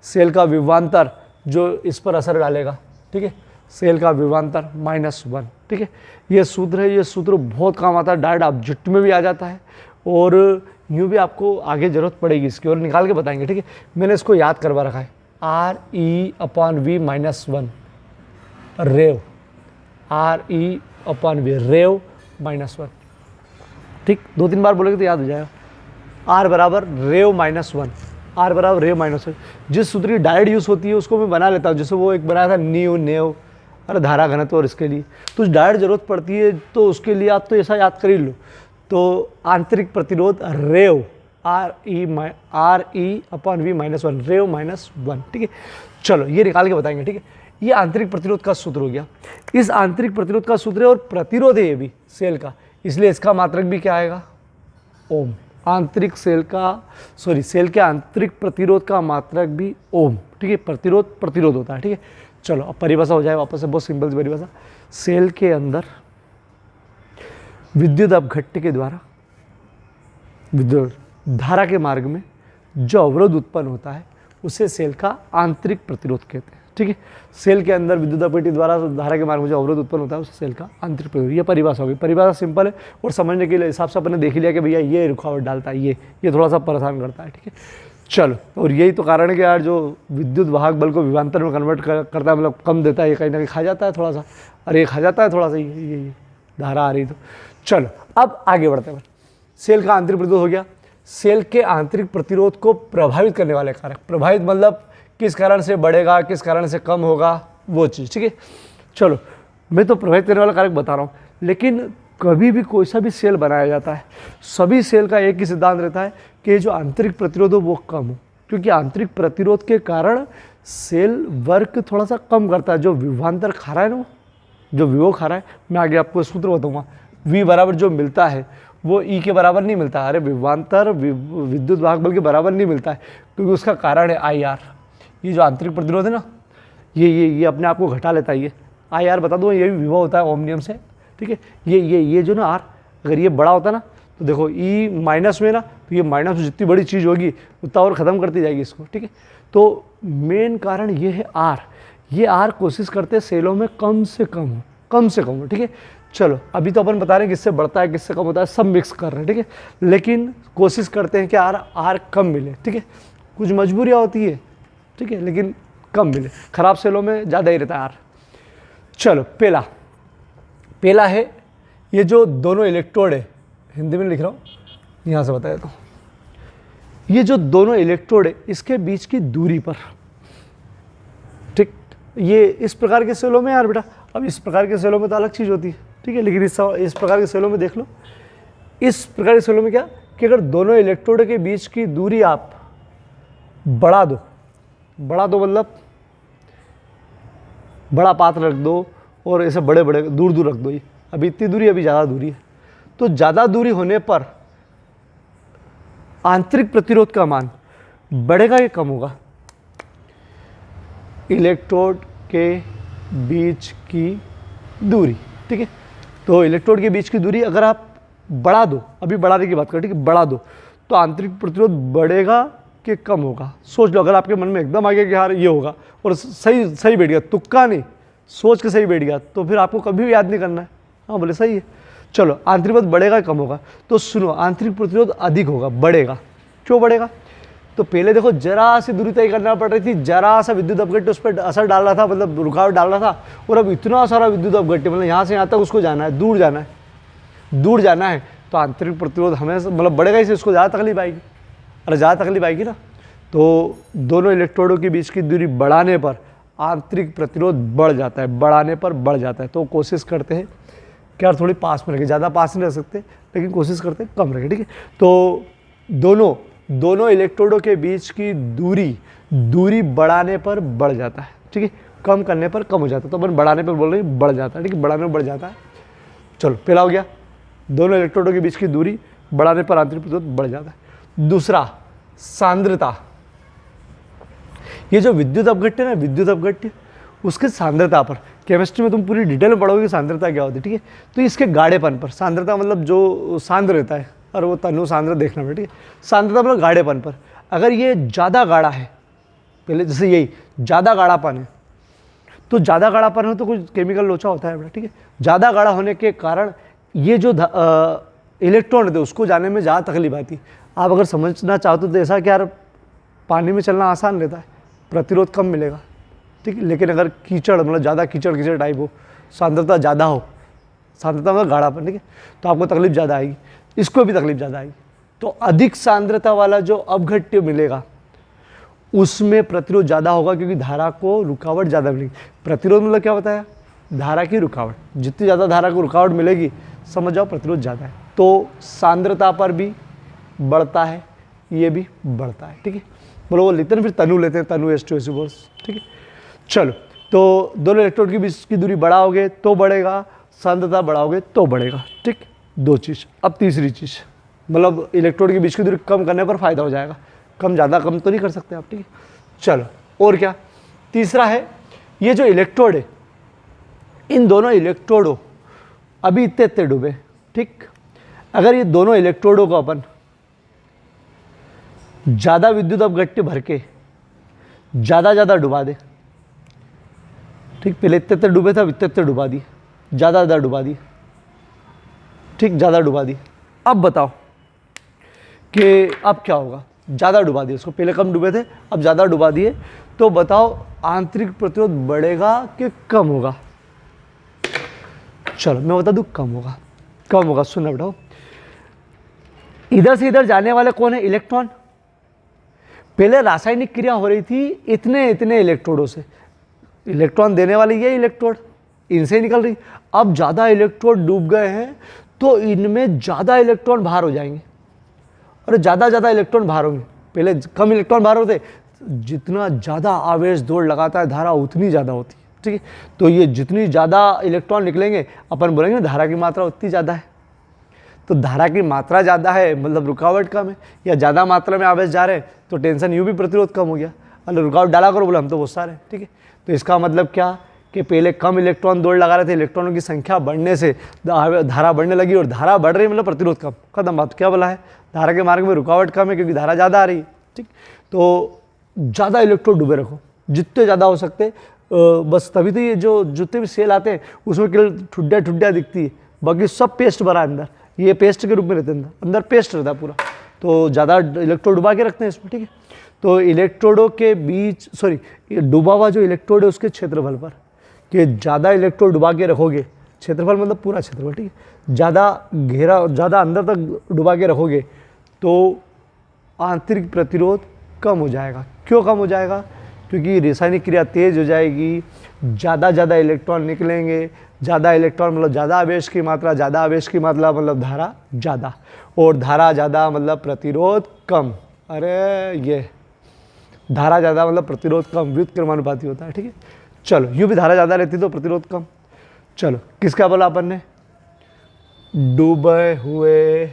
सेल का विभवांतर जो इस पर असर डालेगा, ठीक है, सेल का विभवांतर -1, ठीक है। ये सूत्र है, ये सूत्र बहुत काम आता है, डायरेक्ट ऑब्जेक्ट में भी आ जाता है और यूँ भी आपको आगे जरूरत पड़ेगी इसकी, और निकाल के बताएंगे, ठीक है। मैंने इसको याद करवा रखा है, RE/V-1 रेव, RE/V रेव -1, ठीक। 2-3 बार बोलेंगे तो याद हो जाएगा। R बराबर रेव -1, R बराबर रेव -1। जिस सूत्र की डायरेक्ट यूज़ होती है उसको मैं बना लेता हूँ, जैसे वो एक बनाया था नेव, अरे धारा घनत्व, और इसके लिए तो डायरेक्ट जरूरत पड़ती है तो उसके लिए आप तो ऐसा याद कर ही लो। तो आंतरिक प्रतिरोध रेव RE/V-1 रेव -1, ठीक है। चलो ये निकाल के बताएंगे, ठीक है। ये आंतरिक प्रतिरोध का सूत्र हो गया। इस आंतरिक प्रतिरोध का सूत्र है और प्रतिरोध है ये भी सेल का, इसलिए इसका मात्रक भी क्या आएगा? ओम। सेल के आंतरिक प्रतिरोध का मात्रक भी ओम, ठीक है। प्रतिरोध होता है, ठीक है। चलो अब परिभाषा हो जाए वापस से, बहुत सिंपल सी परिभाषा। सेल के अंदर विद्युत अपघट्य के द्वारा विद्युत धारा के मार्ग में जो अवरोध उत्पन्न होता है उसे सेल का आंतरिक प्रतिरोध कहते हैं, ठीक है। सेल के अंदर विद्युत अपघट्य द्वारा धारा के मार्ग में जो अवरोध उत्पन्न होता है उसे सेल का आंतरिक प्रतिरोध। ये परिभाषा होगी। परिभाषा सिंपल है और समझने के लिए हिसाब से अपने देख लिया कि भैया ये रुकावट डालता है, ये थोड़ा सा परेशान करता है, ठीक है। चलो, और यही तो कारण है कि यार जो विद्युत वाहक बल को विभवांतर में कन्वर्ट करता है, मतलब कम देता है, ये कहीं ना कहीं खा जाता है थोड़ा सा, अरे ये खा जाता है थोड़ा सा, ये धारा आ रही। तो चलो अब आगे बढ़ते हैं। सेल का आंतरिक प्रतिरोध हो गया। सेल के आंतरिक प्रतिरोध को प्रभावित करने वाले कारक, प्रभावित मतलब किस कारण से बढ़ेगा, किस कारण से कम होगा, वो चीज़, ठीक है। चलो मैं तो प्रभावित करने वाला कारक बता रहा हूँ, लेकिन कभी भी कोई सा भी सेल बनाया जाता है, सभी सेल का एक ही सिद्धांत रहता है कि जो आंतरिक प्रतिरोध हो वो कम हो, क्योंकि आंतरिक प्रतिरोध के कारण सेल वर्क थोड़ा सा कम करता है। जो विभवांतर खा रहा है ना, जो विभव खा रहा है, मैं आगे आपको सूत्र बताऊंगा। V बराबर जो मिलता है वो E के बराबर नहीं मिलता, अरे विभवांतर विद्युत वाहक बल के बराबर नहीं मिलता है, क्योंकि उसका कारण है IR। ये जो आंतरिक प्रतिरोध है ना, ये अपने आप को घटा लेता है। ये IR बता दूँ, ये भी विभव होता है ओम नियम से, ठीक है। ये जो ना R, अगर ये बड़ा होता ना तो देखो E माइनस में ना, तो ये माइनस में जितनी बड़ी चीज़ होगी उतना और ख़त्म करती जाएगी इसको, ठीक है। तो मेन कारण ये है R। ये R कोशिश करते हैं सेलों में कम से कम हो, ठीक है। चलो अभी तो अपन बता रहे हैं किससे बढ़ता है किससे कम होता है, सब मिक्स कर रहे हैं, ठीक है। लेकिन कोशिश करते हैं कि R कम मिले, ठीक है। कुछ मजबूरियाँ होती है, ठीक है, लेकिन कम मिले। खराब सेलों में ज़्यादा ही रहता है R। चलो पहला है ये जो दोनों इलेक्ट्रोड है, हिंदी में लिख रहा हूँ, यहाँ से बता देता हूँ। ये जो दोनों इलेक्ट्रोड है इसके बीच की दूरी पर ये इस प्रकार के सेलों में यार बेटा, अब इस प्रकार के सेलों में तो अलग चीज़ होती है, ठीक है, लेकिन इस प्रकार के सेलों में देख लो, इस प्रकार के सेलों में क्या कि अगर दोनों इलेक्ट्रोड के बीच की दूरी आप बढ़ा दो मतलब बड़ा पात्र रख दो और ऐसे बड़े बड़े दूर दूर रख दो, ये अभी इतनी दूरी, अभी ज़्यादा दूरी है, तो ज़्यादा दूरी होने पर आंतरिक प्रतिरोध का मान बढ़ेगा या कम होगा? इलेक्ट्रोड के बीच की दूरी, ठीक है, तो इलेक्ट्रोड के बीच की दूरी अगर आप बढ़ा दो, अभी बढ़ाने की बात करें, ठीक है, बढ़ा दो तो आंतरिक प्रतिरोध बढ़ेगा कि कम होगा? सोच लो, अगर आपके मन में एकदम आ गया कि यार ये होगा और सही बैठ गया, तुक्का नहीं, सोच के सही बैठ गया, तो फिर आपको कभी भी याद नहीं करना है, हाँ बोले सही है। चलो, आंतरिक प्रतिरोध बढ़ेगा कम होगा? तो सुनो, आंतरिक प्रतिरोध अधिक होगा, बढ़ेगा। क्यों बढ़ेगा? तो पहले देखो जरा सी दूरी तय करना पड़ रही थी, जरा सा विद्युत अपघट्य उस पर असर डाल रहा था, मतलब रुकावट डाल रहा था, और अब इतना सारा विद्युत अपघट्य, मतलब यहाँ से यहाँ तक उसको जाना है, दूर जाना है, तो आंतरिक प्रतिरोध हमें मतलब बढ़ेगा ही, से उसको ज़्यादा तकलीफ आएगी। अरे ज़्यादा तकलीफ आएगी ना, तो दोनों इलेक्ट्रोडों के बीच की दूरी बढ़ाने पर आंतरिक प्रतिरोध बढ़ जाता है, बढ़ाने पर बढ़ जाता है। तो कोशिश करते हैं क्या थोड़ी पास में रखे, ज़्यादा पास नहीं रह सकते, लेकिन कोशिश करते हैं कम रखे, ठीक है। तो दोनों इलेक्ट्रोडों के बीच की दूरी बढ़ाने पर बढ़ जाता है, ठीक है, कम करने पर कम हो जाता है। तो अपन बढ़ाने पर बोल रहे हैं बढ़ जाता है, ठीक है, बढ़ाने पर बढ़ जाता है। चलो, पहला हो गया, दोनों इलेक्ट्रोडों के बीच की दूरी बढ़ाने पर आंतरिक प्रतिरोध बढ़ जाता है। दूसरा, सांद्रता। ये जो विद्युत अपघट्य ना, विद्युत अपघट्य, उसके सांद्रता पर, केमिस्ट्री में तुम पूरी डिटेल में पढ़ोगे सांद्रता क्या होती है, ठीक है। तो इसके गाढ़ेपन पर, सांद्रता मतलब जो सांद्र रहता है, और वो तनु सांद्र देखना पड़ेगा, ठीक है। सांद्रता मतलब गाढ़ेपन पर, अगर ये ज़्यादा गाढ़ा है, पहले जैसे यही ज़्यादा गाढ़ापन है, तो ज़्यादा गाढ़ापन हो तो कुछ केमिकल लोचा होता है, ठीक है। ज़्यादा गाढ़ा होने के कारण ये जो इलेक्ट्रॉन रहते हैं उसको जाने में ज़्यादा तकलीफ आती। आप अगर समझना चाहते तो ऐसा कि यार पानी में चलना आसान रहता है, प्रतिरोध कम मिलेगा, ठीक है, लेकिन अगर कीचड़ मतलब ज़्यादा कीचड़ टाइप हो, सांद्रता ज़्यादा हो, सांद्रता मतलब गाढ़ापन, ठीक है, तो आपको तकलीफ ज़्यादा आएगी, इसको भी तकलीफ ज़्यादा आएगी। तो अधिक सांद्रता वाला जो अपघट्य मिलेगा उसमें प्रतिरोध ज़्यादा होगा, क्योंकि धारा को रुकावट ज़्यादा मिलेगी। प्रतिरोध मतलब क्या बताया? धारा की रुकावट, जितनी ज़्यादा धारा को रुकावट मिलेगी समझ जाओ प्रतिरोध ज़्यादा है। तो सांद्रता पर भी बढ़ता है, ये भी बढ़ता है, ठीक है। बोलो वो लेते हैं, फिर तनु लेते हैं, तनु H2SO4, ठीक है। चलो, तो दोनों इलेक्ट्रोड के बीच की दूरी बढ़ाओगे तो बढ़ेगा, सांद्रता बढ़ाओगे तो बढ़ेगा, ठीक। दो चीज़। अब तीसरी चीज़, मतलब इलेक्ट्रोड के बीच की दूरी कम करने पर फायदा हो जाएगा, कम ज़्यादा कम तो नहीं कर सकते आप, ठीक है। चलो, और क्या? तीसरा है, ये जो इलेक्ट्रोड है, इन दोनों इलेक्ट्रोडों अभी इतने डूबे, ठीक। अगर ये दोनों इलेक्ट्रोडों को अपन ज़्यादा विद्युत अपघट्य भर के ज़्यादा डुबा दे, ठीक, पहले इतने डूबे थे, अब इतने डुबा दिए, ज़्यादा डुबा दिए, ठीक, ज़्यादा डुबा दिए। अब बताओ कि अब क्या होगा? ज़्यादा डुबा दिए उसको, पहले कम डूबे थे, अब ज़्यादा डुबा दिए, तो बताओ आंतरिक प्रतिरोध बढ़ेगा कि कम होगा? चलो मैं बता दूं, कम होगा। सुनना बेटा, इधर से इधर जाने वाले कौन है? इलेक्ट्रॉन। पहले रासायनिक क्रिया हो रही थी इतने इलेक्ट्रोडों से, इलेक्ट्रॉन देने वाले ये इलेक्ट्रोड, इनसे निकल रही। अब ज़्यादा इलेक्ट्रोड डूब गए हैं तो इनमें ज़्यादा इलेक्ट्रॉन बाहर हो जाएंगे, और ज़्यादा इलेक्ट्रॉन बाहर होंगे। पहले कम इलेक्ट्रॉन बाहर होते, जितना ज़्यादा आवेश दौड़ लगाता है धारा उतनी ज़्यादा होती है, ठीक है। तो ये जितनी ज़्यादा इलेक्ट्रॉन निकलेंगे, अपन बोलेंगे धारा की मात्रा उतनी ज़्यादा है। तो धारा की मात्रा ज़्यादा है मतलब रुकावट कम है, या ज़्यादा मात्रा में आवेश जा रहे हैं तो टेंशन यूँ भी प्रतिरोध कम हो गया। अगर रुकावट डाला करो, बोले हम तो बहुत सारे, ठीक है। तो इसका मतलब क्या कि पहले कम इलेक्ट्रॉन दौड़ लगा रहे थे, इलेक्ट्रॉनों की संख्या बढ़ने से धारा बढ़ने लगी, और धारा बढ़ रही मतलब प्रतिरोध कम, खत्म बात। क्या बोला है? धारा के मार्ग में रुकावट कम है क्योंकि धारा ज़्यादा आ रही है, ठीक। तो ज़्यादा इलेक्ट्रोड डूबे रखो, जितने ज़्यादा हो सकते, बस तभी तो ये जो जितने भी सेल आते हैं उसमें केवल ठुड्डिया दिखती है, बाकी सब पेस्ट भरा है अंदर, ये पेस्ट के रूप में रहते हैं, अंदर पेस्ट रहता है पूरा। तो ज़्यादा इलेक्ट्रोड डुबा के रखते हैं इसमें, ठीक है। तो इलेक्ट्रोडों के बीच, ये डूबा हुआ जो इलेक्ट्रोड है उसके क्षेत्रफल पर, कि ज़्यादा इलेक्ट्रोड डुबा के रखोगे, क्षेत्रफल मतलब पूरा क्षेत्रफल, ठीक है, ज़्यादा घेरा, ज़्यादा अंदर तक डुबा के रखोगे तो आंतरिक प्रतिरोध कम हो जाएगा। क्यों कम हो जाएगा? क्योंकि रासायनिक क्रिया तेज हो जाएगी, ज़्यादा इलेक्ट्रॉन निकलेंगे, ज़्यादा इलेक्ट्रॉन मतलब ज़्यादा आवेश की मात्रा, ज़्यादा आवेश की मात्रा मतलब धारा ज़्यादा, और धारा ज़्यादा मतलब प्रतिरोध कम। अरे ये धारा ज़्यादा मतलब प्रतिरोध कम, व्युत्क्रमानुपाती होता है, ठीक है। चलो यूँ भी धारा ज़्यादा रहती तो प्रतिरोध कम। चलो किसका बोला अपन ने, डूबे हुए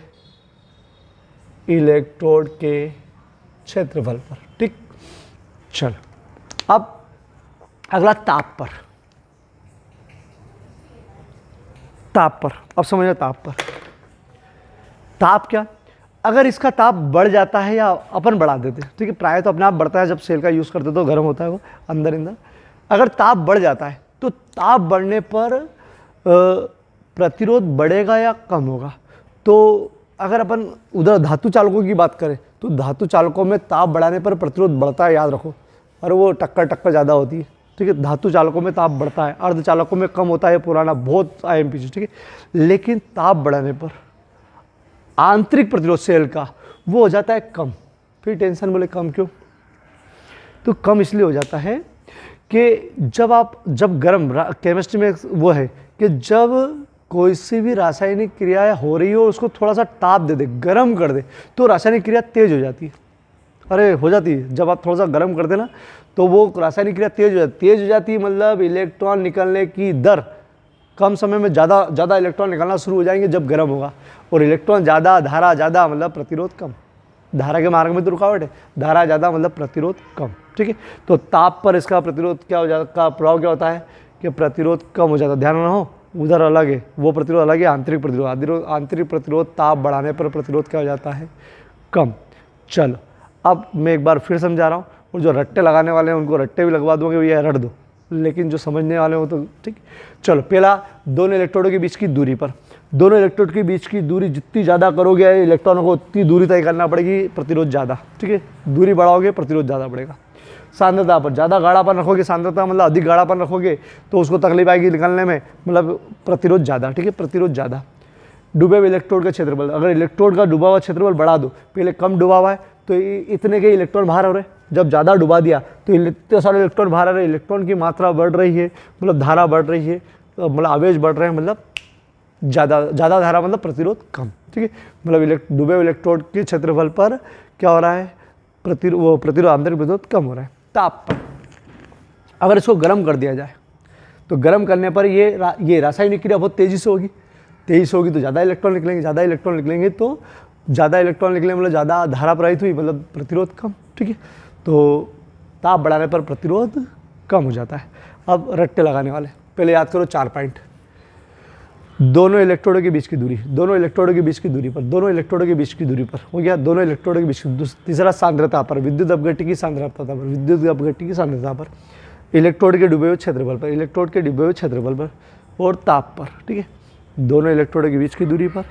इलेक्ट्रोड के क्षेत्रफल पर, ठीक। चलो अब अगला ताप पर, अब समझो ताप पर। ताप क्या, अगर इसका ताप बढ़ जाता है या अपन बढ़ा देते हैं, ठीक है, प्राय तो अपने आप बढ़ता है, जब सेल का यूज़ करते तो गर्म होता है वो अंदर। अगर ताप बढ़ जाता है तो ताप बढ़ने पर प्रतिरोध बढ़ेगा या कम होगा। तो अगर अपन उधर धातु चालकों की बात करें तो धातु चालकों में ताप बढ़ाने पर प्रतिरोध बढ़ता है, याद रखो, और वो टक्कर ज़्यादा होती है, ठीक है। धातु चालकों में ताप बढ़ता है, अर्धचालकों में कम होता है, पुराना बहुत IMP, ठीक है। लेकिन ताप बढ़ाने पर आंतरिक प्रतिरोध सेल का वो हो जाता है कम। फिर टेंशन बोले कम क्यों, तो कम इसलिए हो जाता है कि जब गर्म केमिस्ट्री में वो है कि जब कोई सी भी रासायनिक क्रिया हो रही हो, उसको थोड़ा सा ताप दे दे, गर्म कर दे, तो रासायनिक क्रिया तेज हो जाती है। अरे हो जाती है, जब आप थोड़ा सा गर्म कर देना तो वो रासायनिक क्रिया तेज हो जाती है, मतलब इलेक्ट्रॉन निकलने की दर कम समय में ज़्यादा इलेक्ट्रॉन निकलना शुरू हो जाएंगे जब गर्म होगा। और इलेक्ट्रॉन ज़्यादा, धारा ज़्यादा मतलब प्रतिरोध कम। धारा के मार्ग में तो रुकावट है, धारा ज़्यादा मतलब प्रतिरोध कम, ठीक है। तो ताप पर इसका प्रतिरोध क्या हो जाता, का प्रभाव क्या होता है कि प्रतिरोध कम हो जाता है। ध्यान रखो, उधर अलग है, वो प्रतिरोध अलग है, आंतरिक प्रतिरोध। आंतरिक प्रतिरोध ताप बढ़ाने पर प्रतिरोध क्या हो जाता है, कम। चलो अब मैं एक बार फिर समझा रहा हूँ, और जो रट्टे लगाने वाले हैं उनको रट्टे भी लगवा दूंगे, ये रट दो, लेकिन जो समझने वाले हो तो ठीक। चलो पहला, दोनों इलेक्ट्रोडों के बीच की दूरी पर, दोनों इलेक्ट्रोड के बीच की दूरी जितनी ज़्यादा करोगे इलेक्ट्रॉनों को उतनी दूरी तय करना पड़ेगी, प्रतिरोध ज़्यादा, ठीक है। दूरी बढ़ाओगे प्रतिरोध ज़्यादा बढ़ेगा। सांद्रता पर ज़्यादा गाढ़ापन रखोगे, सांद्रता मतलब अधिक गाढ़ापन रखोगे तो उसको तकलीफ आएगी निकलने में, मतलब प्रतिरोध ज़्यादा, ठीक है, प्रतिरोध ज़्यादा। डूबे हुए इलेक्ट्रोड का क्षेत्रफल, अगर इलेक्ट्रोड का डूबा हुआ क्षेत्रफल बढ़ा दो, पहले कम डूबा हुआ है तो इतने के इलेक्ट्रॉन बाहर हो रहे, जब ज़्यादा डुबा दिया तो इतने सारे इलेक्ट्रॉन बाहर आ रहे, इलेक्ट्रॉन की मात्रा बढ़ रही है, मतलब धारा बढ़ रही है, तो मतलब आवेश बढ़ रहे हैं, मतलब ज़्यादा धारा मतलब प्रतिरोध कम, ठीक है। मतलब डूबे हुए इलेक्ट्रोड के क्षेत्रफल पर क्या हो रहा है, प्रतिरोध आंतरिक प्रतिरोध कम हो रहा है। ताप पर अगर इसको गर्म कर दिया जाए तो गर्म करने पर ये रासायनिक क्रिया बहुत तेज़ी से होगी, तो ज़्यादा इलेक्ट्रॉन निकलेंगे, तो ज़्यादा इलेक्ट्रॉन निकले मतलब ज़्यादा धारा प्रवाहित हुई, मतलब प्रतिरोध कम, ठीक है। तो ताप बढ़ाने पर प्रतिरोध कम हो जाता है। अब रट्टे लगाने वाले, पहले याद करो 4 पॉइंट। दोनों इलेक्ट्रोडों के बीच की दूरी, दोनों इलेक्ट्रोडों के बीच की दूरी पर, दोनों इलेक्ट्रोडों के बीच की दूरी पर हो गया, दोनों इलेक्ट्रोडों के बीच की। तीसरा सांद्रता पर, विद्युत अपघट्य की सांद्रता पर, विद्युत अपघट्य की सांद्रता पर, इलेक्ट्रोड के डूबे हुए क्षेत्रफल पर, इलेक्ट्रोड के डूबे हुए क्षेत्रफल पर, और ताप पर, ठीक है। दोनों इलेक्ट्रोडों के बीच की दूरी पर,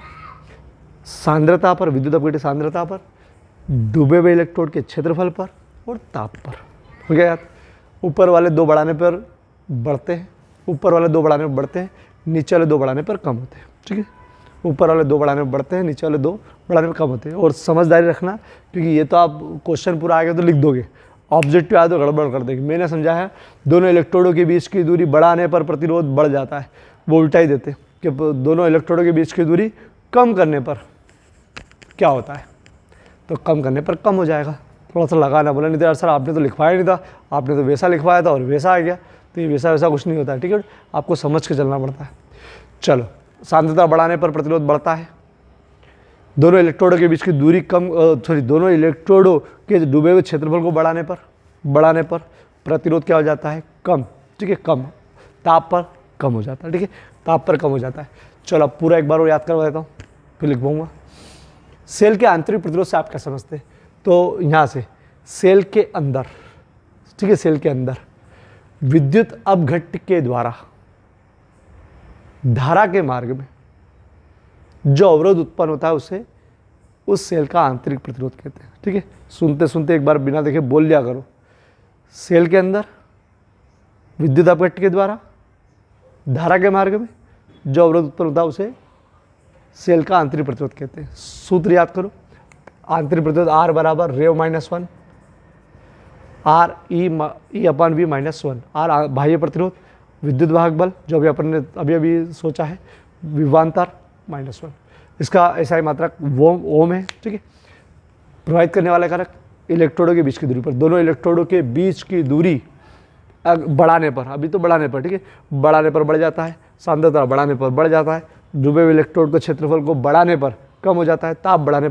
सांद्रता पर, विद्युत अपघट्य सांद्रता पर, डूबे हुए इलेक्ट्रोड के क्षेत्रफल पर, और ताप पर। हो गया याद। ऊपर वाले 2 बढ़ाने पर बढ़ते हैं, ऊपर वाले 2 बढ़ाने पर बढ़ते हैं, नीचे वाले 2 बढ़ाने पर कम होते हैं, ठीक है। ऊपर वाले 2 बढ़ाने पर बढ़ते हैं, नीचे वाले 2 बढ़ाने पर कम होते हैं। और समझदारी रखना, क्योंकि ये तो आप क्वेश्चन पूरा आएगा तो लिख दोगे, ऑब्जेक्टिव आया तो गड़बड़ कर देंगे। मैंने समझा है दोनों इलेक्ट्रोडों के बीच की दूरी बढ़ाने पर प्रतिरोध बढ़ जाता है, वो उल्टा ही देते कि दोनों इलेक्ट्रोडों के बीच की दूरी कम करने पर क्या होता है, तो कम करने पर कम हो जाएगा। थोड़ा सा लगाना बोला, नहीं तो यार सर आपने तो लिखवाया नहीं था, आपने तो वैसा लिखवाया था और वैसा आ गया, तो ये वैसा कुछ नहीं होता है, ठीक है। आपको समझ के चलना पड़ता है। चलो सांद्रता बढ़ाने पर प्रतिरोध बढ़ता है, दोनों इलेक्ट्रोडों के बीच की दूरी दोनों इलेक्ट्रोडों के डूबे हुए क्षेत्रफल को बढ़ाने पर प्रतिरोध क्या हो जाता है, कम, ठीक है, कम। ताप पर कम हो जाता है, ठीक है, ताप पर कम हो जाता है। चलो अब पूरा एक बार और याद करवा देता हूँ, फिर लिख पाऊँगा। सेल के आंतरिक प्रतिरोध से आप क्या समझते हैं, तो यहाँ से सेल के अंदर, ठीक है, सेल के अंदर विद्युत अपघट्य के द्वारा धारा के मार्ग में जो अवरोध उत्पन्न होता है उसे उस सेल का आंतरिक प्रतिरोध कहते हैं, ठीक है। सुनते सुनते एक बार बिना देखे बोल लिया करो। सेल के अंदर विद्युत अपघट्य के द्वारा धारा के मार्ग में जो अवरोध उत्पन्न होता है उसे सेल का आंतरिक प्रतिरोध कहते हैं। सूत्र याद करो, आंतरिक प्रतिरोध R बराबर रेव -1 R E upon V -1, R बाह्य प्रतिरोध, विद्युत वाहक बल जो अभी अपन ने अभी सोचा है, विभवांतर -1, इसका एसआई मात्रक ओम है, ठीक है। प्रभावित करने वाला कारक इलेक्ट्रोडों के बीच की दूरी पर, दोनों इलेक्ट्रोडों के बीच की दूरी बढ़ाने पर, अभी तो बढ़ाने पर, ठीक है, बढ़ाने पर बढ़ जाता है, सांद्रता बढ़ाने पर बढ़ जाता है, डूबे हुए इलेक्ट्रोड के क्षेत्रफल को बढ़ाने पर कम हो जाता है, ताप बढ़ाने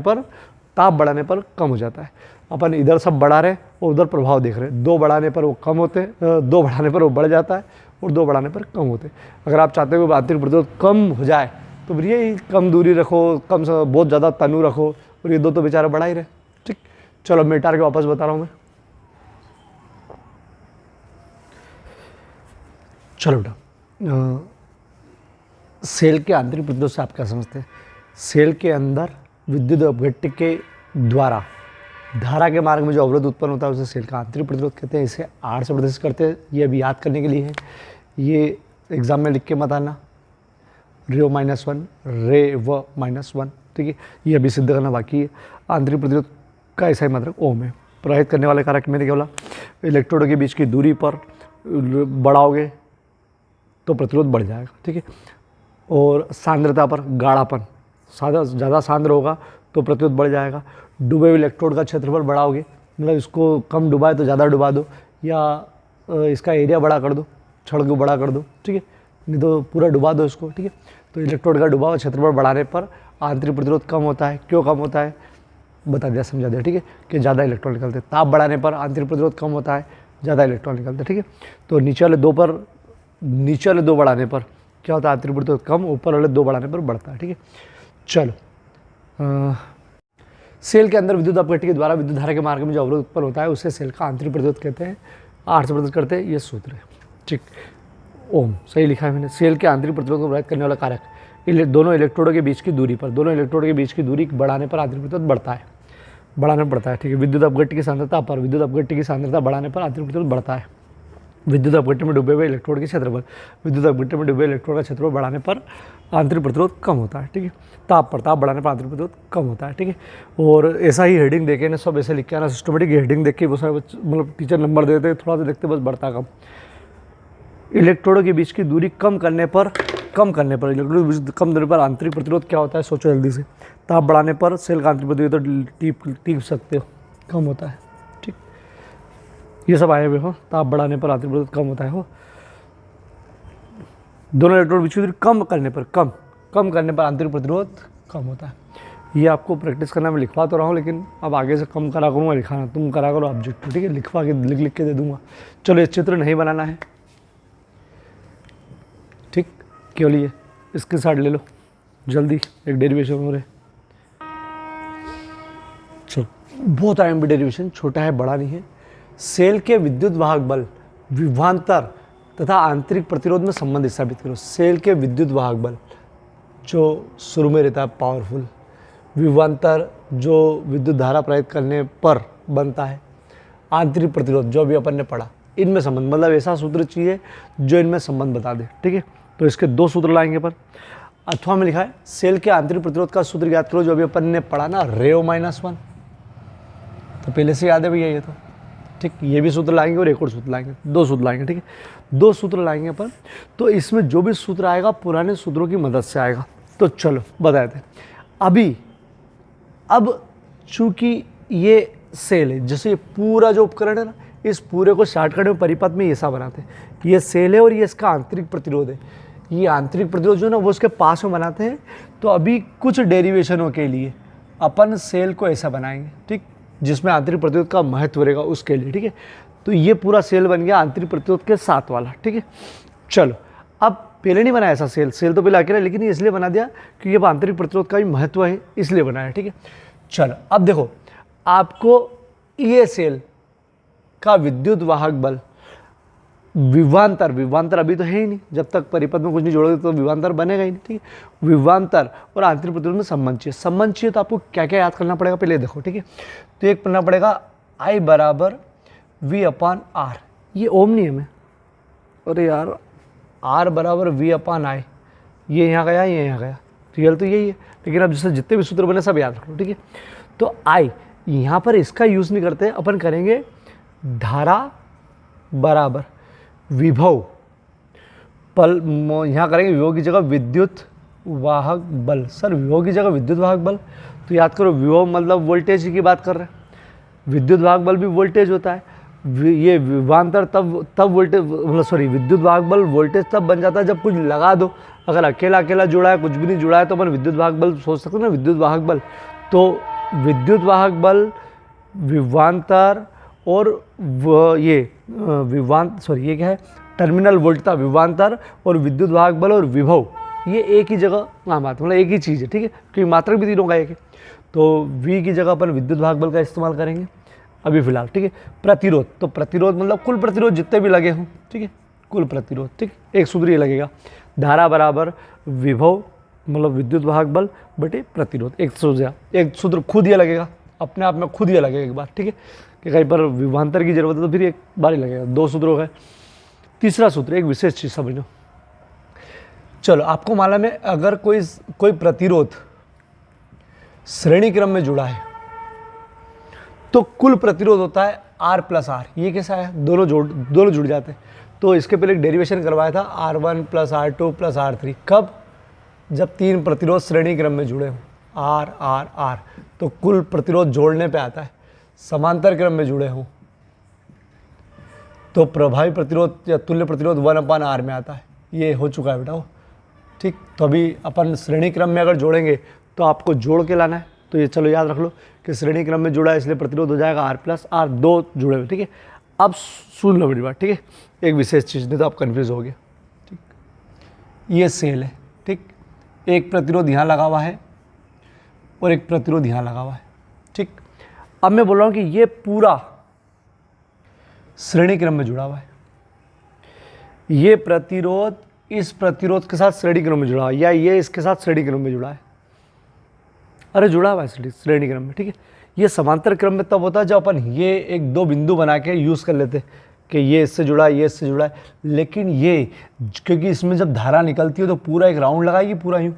पर कम हो जाता है। अपन इधर सब बढ़ा रहे और उधर प्रभाव देख रहे हैं, 2 बढ़ाने पर वो कम होते हैं, 2 बढ़ाने पर वो बढ़ जाता है और 2 बढ़ाने पर कम होते हैं। अगर आप चाहते हो आंतरिक प्रतिरोध कम हो जाए तो फिर यही कम दूरी रखो, बहुत ज़्यादा तनु रखो, और ये 2 तो बेचारे बढ़ा ही रहे, ठीक। चलो मेटार के वापस बता रहा हूँ मैं। चलो बेटा, सेल के आंतरिक प्रतिरोध से आप क्या समझते हैं? सेल के अंदर विद्युत अपघट्य के द्वारा धारा के मार्ग में जो अवरोध उत्पन्न होता है उसे सेल का आंतरिक प्रतिरोध कहते हैं। इसे आर से प्रदर्शित करते हैं, ये अभी याद करने के लिए है, ये एग्जाम में लिख के मत आना, रे -1 रे व -1, ठीक है, ये अभी सिद्ध करना बाकी है। आंतरिक प्रतिरोध का ऐसा ही मात्रक ओम है। प्रभावित करने वाले कारक मैंने क्या बोला, इलेक्ट्रोडों के बीच की दूरी पर बढ़ाओगे तो प्रतिरोध बढ़ जाएगा, ठीक है, और सांद्रता पर, गाढ़ापन ज़्यादा सांद्र होगा तो प्रतिरोध बढ़ जाएगा। डूबे हुए इलेक्ट्रोड का क्षेत्रफल बढ़ाओगे, मतलब इसको कम डुबाए तो ज़्यादा डुबा दो, या इसका एरिया बड़ा कर दो, छड़ को बड़ा कर दो, ठीक है, नहीं तो पूरा डुबा दो इसको, ठीक है। तो इलेक्ट्रोड का डुबाव क्षेत्रफल बढ़ाने पर आंतरिक प्रतिरोध कम होता है। क्यों कम होता है बता दिया, समझा दिया, ठीक है, कि ज़्यादा इलेक्ट्रॉन निकलते हैं। ताप बढ़ाने पर आंतरिक प्रतिरोध कम होता है, ज़्यादा इलेक्ट्रॉन निकलते हैं, ठीक है। तो नीचे वाले 2 बढ़ाने पर क्या होता है, आंतरिक प्रतिरोध कम, ऊपर वाले 2 बढ़ाने पर बढ़ता है, ठीक है। चलो, सेल के अंदर विद्युत अपघट्य के द्वारा विद्युत धारा के मार्ग में जो अवरोध उत्पन्न होता है उसे सेल का आंतरिक प्रतिरोध कहते हैं। आर से प्रदर्शित करते हैं, ये सूत्र है, ठीक। ओम सही लिखा है मैंने। सेल के आंतरिक प्रतिरोध को प्रभावित करने वाला कारक दोनों इलेक्ट्रोडों के बीच की दूरी पर, दोनों इलेक्ट्रोडों के बीच की दूरी बढ़ाने पर आंतरिक प्रतिरोध बढ़ता है, बढ़ाना पड़ता है, ठीक है। विद्युत अपघट्य की सांद्रता पर, विद्युत अपघट्य की सांद्रता बढ़ाने पर आंतरिक प्रतिरोध बढ़ता है। विद्युत अपघट्य में डूबे हुए इलेक्ट्रोड के क्षेत्रफल, विद्युत अपघट्य में डूबे इलेक्ट्रोड का क्षेत्रफल बढ़ाने पर आंतरिक प्रतिरोध कम होता है, ठीक है। ताप बढ़ाने पर आंतरिक प्रतिरोध कम होता है, ठीक है। और ऐसा ही हेडिंग देखे ना, सब ऐसे लिख के आना, सिस्टमेटिक हेडिंग देख के वो सारे मतलब टीचर नंबर देते, थोड़ा सा देखते बस बढ़ता कम। इलेक्ट्रोडों के बीच की दूरी कम करने पर इलेक्ट्रोड के बीच कम दूरी पर आंतरिक प्रतिरोध क्या होता है, सोचो जल्दी से। ताप बढ़ाने पर सेल का आंतरिक प्रतिरोध तो टीप सकते हो, कम होता है, ठीक। ये सब आए हुए हो, ताप बढ़ाने पर आंतरिक प्रतिरोध कम होता है हो। दोनों इलेक्ट्रोड बीच की दूरी कम करने पर आंतरिक प्रतिरोध कम होता है। ये आपको प्रैक्टिस करना, मैं लिखवा तो रहा हूँ, लेकिन अब आगे से कम करा करूँगा लिखाना, तुम करा करो ऑब्जेक्ट, ठीक है, लिखवा के लिख के दे दूंगा। चलो, ये चित्र नहीं बनाना है, ठीक, केवल ये इसके साथ ले लो जल्दी, एक डेरिवेशन हो रहे। चलो, बहुत आयामी डेरिवेशन, छोटा है बड़ा नहीं है। सेल के विद्युत वाहक बल, विभवांतर तथा आंतरिक प्रतिरोध में संबंध स्थापित करो। सेल के विद्युत वाहक बल जो शुरू में रहता है पावरफुल, विभवांतर जो विद्युत धारा प्रवाहित करने पर बनता है, आंतरिक प्रतिरोध जो अभी अपन ने पढ़ा, इनमें संबंध, मतलब ऐसा सूत्र चाहिए जो इनमें संबंध बता दे, ठीक है। तो इसके 2 सूत्र लाएंगे पर, अथवा में लिखा है सेल के आंतरिक प्रतिरोध का सूत्र याद करो जो अभी अपन ने पढ़ा ना, रे -1, तो पहले से याद है भैया ये तो, ठीक। ये भी सूत्र लाएंगे और एक और सूत्र लाएंगे, 2 सूत्र लाएंगे, ठीक है, 2 सूत्र लाएंगे अपन। तो इसमें जो भी सूत्र आएगा पुराने सूत्रों की मदद से आएगा। तो चलो बताते हैं। अब चूंकि ये सेल है, जैसे ये पूरा जो उपकरण है ना, इस पूरे को शॉर्टकट में परिपथ में ऐसा बनाते हैं, ये सेल है और ये इसका आंतरिक प्रतिरोध है। ये आंतरिक प्रतिरोध जो है ना वो उसके पास में बनाते हैं। तो अभी कुछ डेरिवेशनों के लिए अपन सेल को ऐसा बनाएंगे, ठीक, जिसमें आंतरिक प्रतिरोध का महत्व रहेगा उसके लिए, ठीक है। तो ये पूरा सेल बन गया आंतरिक प्रतिरोध के साथ वाला, ठीक है। चलो, अब पहले नहीं बनाया ऐसा सेल तो पहले अकेला, लेकिन ये इसलिए बना दिया क्योंकि अब आंतरिक प्रतिरोध का भी महत्व है, इसलिए बनाया, ठीक है। चलो, अब देखो, आपको ये सेल का विद्युत वाहक बल, विभवांतर अभी तो है ही नहीं, जब तक परिपथ में कुछ नहीं जोड़ोगे तो विभवांतर बनेगा ही नहीं, ठीक है। विभवांतर और आंतरिक प्रतिरोध में संबंध चाहिए। तो आपको क्या क्या याद करना पड़ेगा पहले देखो, ठीक है। तो एक पढ़ना पड़ेगा I = V/R, ये ओम नियम है। अरे यार, R = V/I, ये यहाँ गया, ये यहाँ गया, रियल तो यही है, लेकिन अब जैसे जितने भी सूत्र बने सब याद रखो, ठीक है। तो I यहाँ पर इसका यूज़ नहीं करते, अपन करेंगे धारा बराबर विभव पल, यहाँ करेंगे विभव की जगह विद्युत वाहक बल। सर विभव की जगह विद्युत वाहक बल, तो याद करो विभव मतलब वोल्टेज की बात कर रहे हैं, विद्युत वाहक बल भी वोल्टेज होता है। ये विभवांतर तब वोल्टेज मतलब सॉरी विद्युत वाहक बल वोल्टेज तब बन जाता है जब कुछ लगा दो। अगर अकेला अकेला जुड़ा है, कुछ भी नहीं जुड़ा है, तो अपन विद्युत वाहक बल सोच सकते हैं ना, विद्युत वाहक बल। तो विद्युत वाहक बल विभवांतर और ये ये क्या है, टर्मिनल वोल्टता विभवांतर और विद्युत वाहक बल और विभव, ये एक ही जगह काम आते, मतलब एक ही चीज़ है, ठीक है, क्योंकि मात्रक भी तीनों का एक है। तो V की जगह अपन विद्युत वाहक बल का इस्तेमाल करेंगे अभी फिलहाल, ठीक है। प्रतिरोध, तो प्रतिरोध मतलब कुल प्रतिरोध जितने भी लगे हों, ठीक है, कुल प्रतिरोध, ठीक, एक सूत्र ये लगेगा, धारा बराबर विभव मतलब विद्युत वाहक बल बटे प्रतिरोध। एक सूत्र खुद ये लगेगा, अपने आप में खुद ये लगेगा एक बार, ठीक है, कि कहीं पर विभवांतर की जरूरत है तो फिर एक बार ही लगेगा। दो सूत्र हो गए। तीसरा सूत्र एक विशेष चीज़ समझो। चलो आपको मालूम है अगर कोई प्रतिरोध श्रेणी क्रम में जुड़ा है तो कुल प्रतिरोध होता है R प्लस R। ये कैसा है, दोनों जुड़ जाते हैं। तो इसके पहले एक डेरिवेशन करवाया था R1 plus R2 plus R3। कब, जब तीन प्रतिरोध श्रेणी क्रम में जुड़े हों, R R R, तो कुल प्रतिरोध जोड़ने पे आता है। समांतर क्रम में जुड़े हों तो प्रभावी प्रतिरोध या तुल्य प्रतिरोध 1/R में आता है। ये हो चुका है बेटा वो, ठीक। तो अभी अपन श्रेणी क्रम में अगर जोड़ेंगे तो आपको जोड़ के लाना है। तो ये चलो याद रख लो कि श्रेणी क्रम में जुड़ा है इसलिए प्रतिरोध हो जाएगा R प्लस R, दो जुड़े हुए, ठीक है। अब सुन लो मेरी बात, ठीक है, एक विशेष चीज़, नहीं तो आप कन्फ्यूज हो गए, ठीक। ये सेल है, ठीक, एक प्रतिरोध यहाँ लगा हुआ है और एक प्रतिरोध यहाँ लगा हुआ है, ठीक। अब मैं बोल रहा हूँ कि ये पूरा श्रेणी क्रम में जुड़ा हुआ है। ये प्रतिरोध इस प्रतिरोध के साथ श्रेणी क्रम में जुड़ा है, या ये इसके साथ श्रेणी क्रम में जुड़ा है। अरे जुड़ा हुआ है श्रेणी क्रम में, ठीक है। ये समांतर क्रम में तब होता है जब अपन ये एक दो बिंदु बना के यूज़ कर लेते कि ये इससे जुड़ा है, ये इससे जुड़ा है। लेकिन ये क्योंकि इसमें जब धारा निकलती है तो पूरा एक राउंड लगाएगी पूरा यूँ,